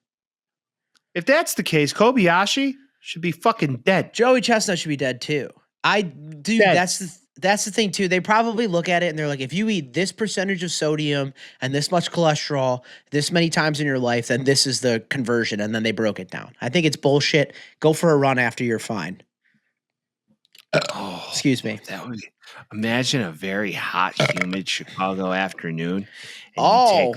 If that's the case, Kobayashi should be fucking dead. Joey Chestnut should be dead too. That's That's the thing too. They probably look at it and they're like, if you eat this percentage of sodium and this much cholesterol this many times in your life, then this is the conversion. And then they broke it down. I think it's bullshit. Go for a run after you're fine. Oh, excuse me. That would imagine a very hot, humid Chicago afternoon. And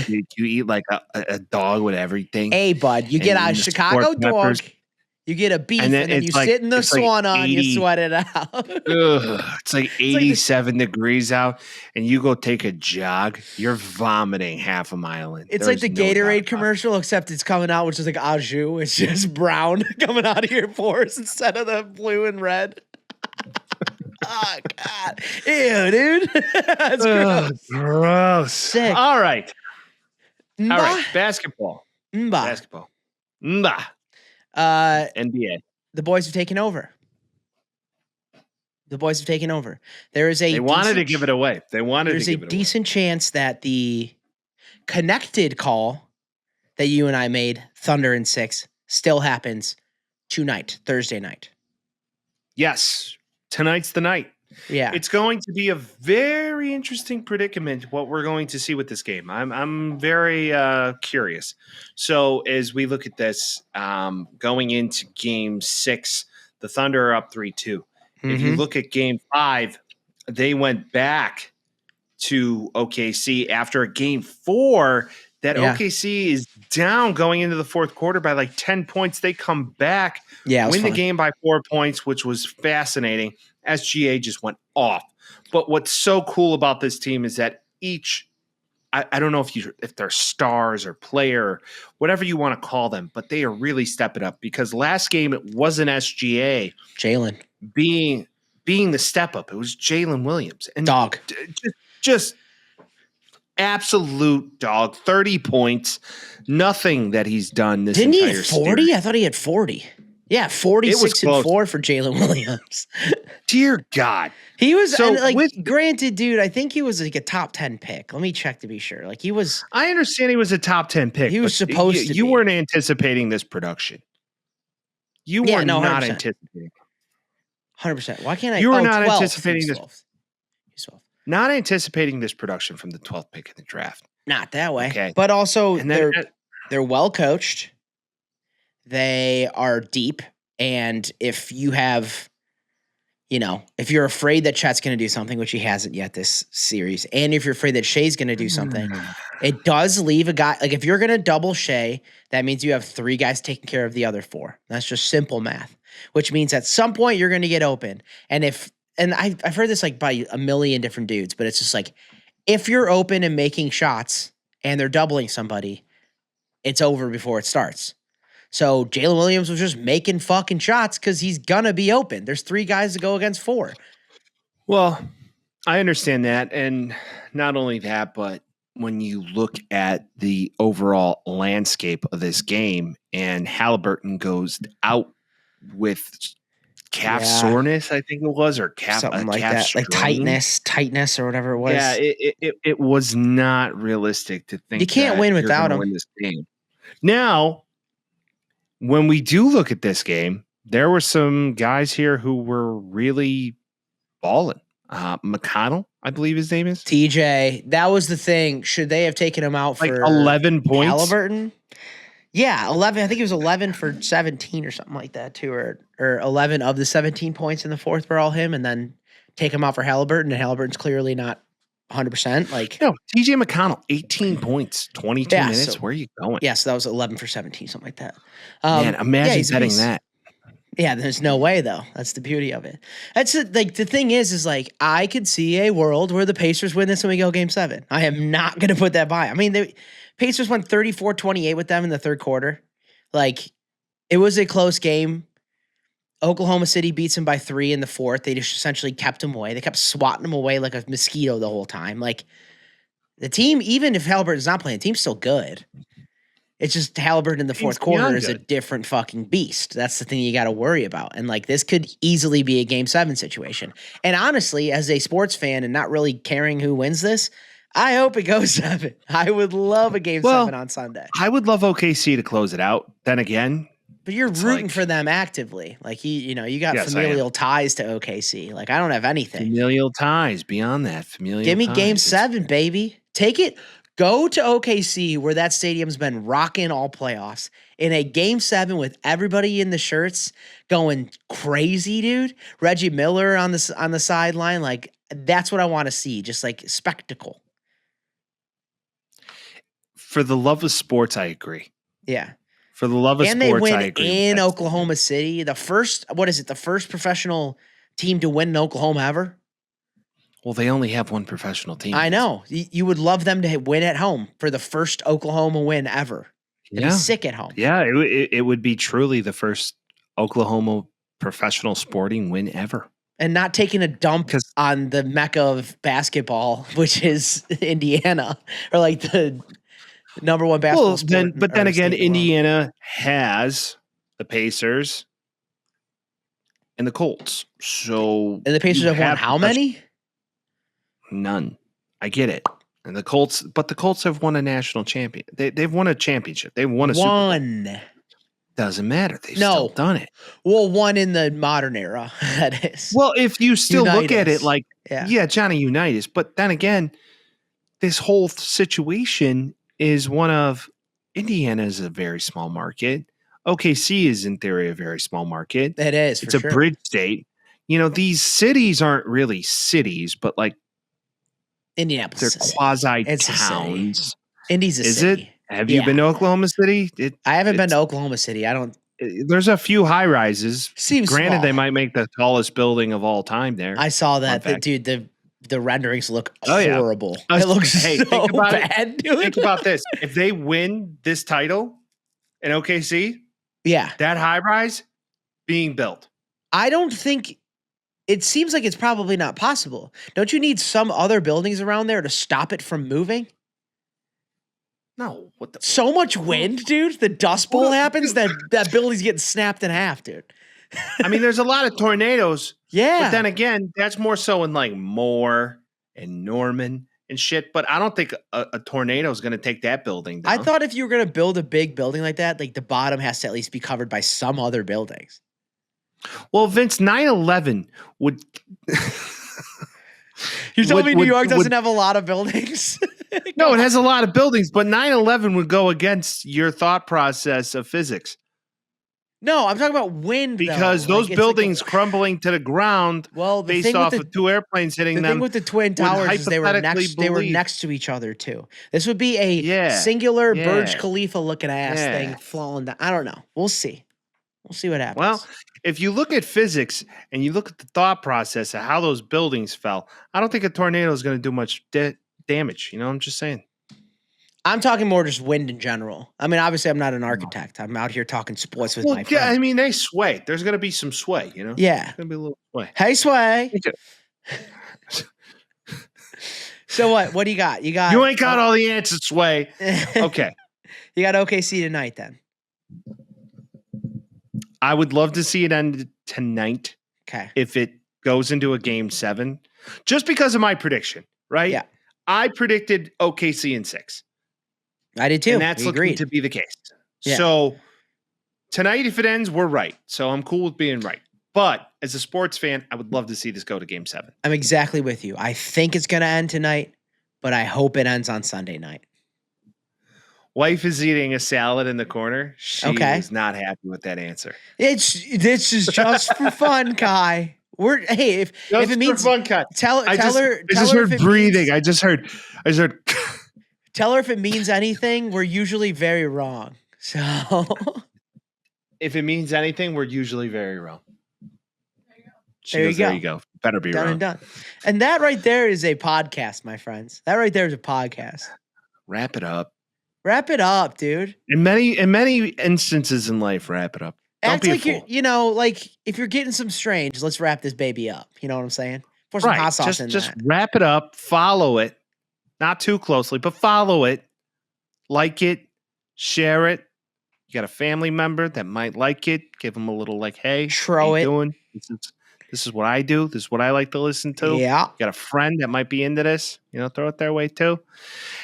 you eat like a dog with everything. Hey, bud, you get a Chicago dog. You get a beef, and then you sit in the sauna and you sweat it out. It's like 87 degrees out, and you go take a jog, you're vomiting half a mile in. It's like the Gatorade commercial, except it's coming out, which is like au jus. It's just brown coming out of your pores instead of the blue and red. Oh, God. Ew, dude. That's gross. Sick. All right. Mba. All right. Basketball. Mba. NBA. The boys have taken over. There is They wanted to give it away. There's a decent chance that the connected call that you and I made, Thunder and 6, still happens tonight, Thursday night. Yes. Tonight's the night. Yeah. It's going to be a very interesting predicament what we're going to see with this game. I'm very curious. So as we look at this, going into game 6, the Thunder are up 3-2. Mm-hmm. If you look at game 5, they went back to OKC after a game 4 that OKC is down going into the fourth quarter by like 10 points. They come back, win the game by 4 points, which was fascinating. SGA just went off. But what's so cool about this team is that I don't know if they're stars or player, whatever you want to call them, but they are really stepping up because last game it wasn't SGA. Jalen. Being the step up. It was Jalen Williams. And dog. Just absolute dog. 30 points. Nothing that he's done this Didn't entire he have 40? series. I thought he had 40. Yeah, 46 and 4 for Jalen Williams. Dear God. He was granted, dude, I think he was like a top 10 pick. Let me check to be sure. Like he was. I understand he was a top 10 pick. He was supposed to. You weren't anticipating this production. You were not anticipating. 100%. Why can't I? You were not 12. Anticipating this. He's 12. Not anticipating this production from the 12th pick in the draft. Not that way. Okay. But also they're well coached. They are deep. And if you have, if you're afraid that Chet's going to do something, which he hasn't yet this series, and if you're afraid that Shea's going to do something, it does leave a guy. Like if you're going to double Shea, that means you have 3 guys taking care of the other 4. That's just simple math, which means at some point you're going to get open. And I've heard this like by a million different dudes, but it's just like, if you're open and making shots and they're doubling somebody, it's over before it starts. So Jalen Williams was just making fucking shots because he's going to be open. There's 3 guys to go against 4. Well, I understand that. And not only that, but when you look at the overall landscape of this game and Halliburton goes out with calf soreness, I think it was, or something like calf that, strain. like tightness or whatever it was. Yeah, it was not realistic to think you can't win without him. Win this game. Now, when we do look at this game, there were some guys here who were really balling. McConnell, I believe his name is. TJ. That was the thing. Should they have taken him out like for 11 points? Halliburton? Yeah, 11. I think it was 11 for 17 or something like that too, or 11 of the 17 points in the fourth were all him, and then take him out for Halliburton, and Halliburton's clearly not 100%. Like no, TJ McConnell, 18 points, 22 minutes. So, where are you going? Yeah, so that was 11 for 17, something like that. Man, imagine betting that. Yeah, there's no way though. That's the beauty of it. That's like the thing is like I could see a world where the Pacers win this and we go game 7. I am not going to put that by. I mean, the Pacers went 34-28 with them in the third quarter. Like it was a close game. Oklahoma City beats them by 3 in the fourth. They just essentially kept them away. They kept swatting them away like a mosquito the whole time. Like the team, even if Halliburton's not playing, the team's still good. It's just Halliburton in the fourth quarter is a different fucking beast. That's the thing you got to worry about. And like this could easily be a game 7 situation. And honestly, as a sports fan and not really caring who wins this, I hope it goes 7. I would love a game 7 on Sunday. I would love OKC to close it out. Then again, But you're rooting for them actively. Like you got familial ties to OKC. Like I don't have anything. Familial ties. Beyond that, familial. Give me ties. Game 7, baby. Take it. Go to OKC where that stadium's been rocking all playoffs in a Game 7 with everybody in the shirts going crazy, dude. Reggie Miller on the sideline, like that's what I want to see. Just like spectacle. For the love of sports, I agree. Yeah. For the love of sports, I agree. And they win in Oklahoma City. The first professional team to win in Oklahoma ever? Well, they only have one professional team. I know. You would love them to win at home for the first Oklahoma win ever. They'd be sick at home. Yeah, it would be truly the first Oklahoma professional sporting win ever. And not taking a dump on the mecca of basketball, which is Indiana, or like the number one basketball sport. But then again, Indiana has the Pacers and the Colts. And the Pacers have won how many? None. I get it. And the Colts have won a national champion. They've won a championship. They've won a Super Bowl. Doesn't matter. They've still done it. Well, one in the modern era, that is. Well, if you still look at it like, Johnny Unitas. But then again, this whole situation is one of Indiana is a very small market. OKC is in theory a very small market. It is. It's a bridge state. These cities aren't really cities, but like Indianapolis. They're quasi towns. Indy's a city. Is it? Have you been to Oklahoma City? I haven't been to Oklahoma City. I don't. There's a few high rises. Seems granted small. They might make the tallest building of all time there. I saw that. Dude, the renderings look horrible. It looks so bad, dude. Think about this. If they win this title in OKC, that high rise being built. I don't think. It seems like it's probably not possible. Don't you need some other buildings around there to stop it from moving? No. So much wind, dude. The Dust Bowl happens, that building's getting snapped in half, dude. I mean, there's a lot of tornadoes. Yeah. But then again, that's more so in like Moore and Norman and shit. But I don't think a tornado is going to take that building down. I thought if you were going to build a big building like that, like the bottom has to at least be covered by some other buildings. Well, Vince, 9/11 would. You're telling me New York doesn't have a lot of buildings? No, it has a lot of buildings, but 9/11 would go against your thought process of physics. No, I'm talking about wind. Because those buildings crumbling to the ground based off of two airplanes hitting them. The thing with the Twin Towers is they were next to each other too. This would be a singular Burj Khalifa looking ass thing falling down. I don't know. We'll see. We'll see what happens. Well, if you look at physics and you look at the thought process of how those buildings fell, I don't think a tornado is going to do much damage. I'm just saying. I'm talking more just wind in general. I mean, obviously, I'm not an architect. I'm out here talking sports with my friends. Yeah, I mean, they sway. There's going to be some sway, Yeah. There's going to be a little sway. Hey, sway. So what? What do you got? You ain't got all the answers, sway. Okay. You got OKC tonight, then. I would love to see it end tonight. Okay. If it goes into a Game 7, just because of my prediction, right? Yeah. I predicted OKC in 6. I did too. And that's looking to be the case. Yeah. So tonight, if it ends, we're right. So I'm cool with being right. But as a sports fan, I would love to see this go to Game 7. I'm exactly with you. I think it's going to end tonight, but I hope it ends on Sunday night. Wife is eating a salad in the corner. She is not happy with that answer. This is just for fun, Kai. If it means fun, Kai. Tell her. I just heard breathing. I just heard. Tell her if it means anything. We're usually very wrong. So if it means anything, we're usually very wrong. There you go. Better be done wrong. And done. And that right there is a podcast, my friends. That right there is a podcast. Wrap it up. Wrap it up, dude. In many instances in life, wrap it up. Don't be a fool. Like if you're getting some strange, let's wrap this baby up. You know what I'm saying? Pour some hot sauce in just wrap it up. Follow it, not too closely, but follow it. Like it, share it. You got a family member that might like it. Give them a little hey, how you doing? This is what I do. This is what I like to listen to. Yeah. You got a friend that might be into this. Throw it their way too.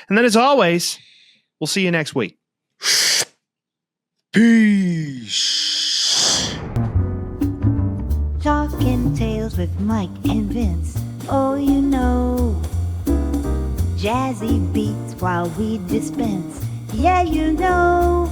And then as always, we'll see you next week. Peace. Talking tales with Mike and Vince. Oh, you know. Jazzy beats while we dispense. Yeah, you know.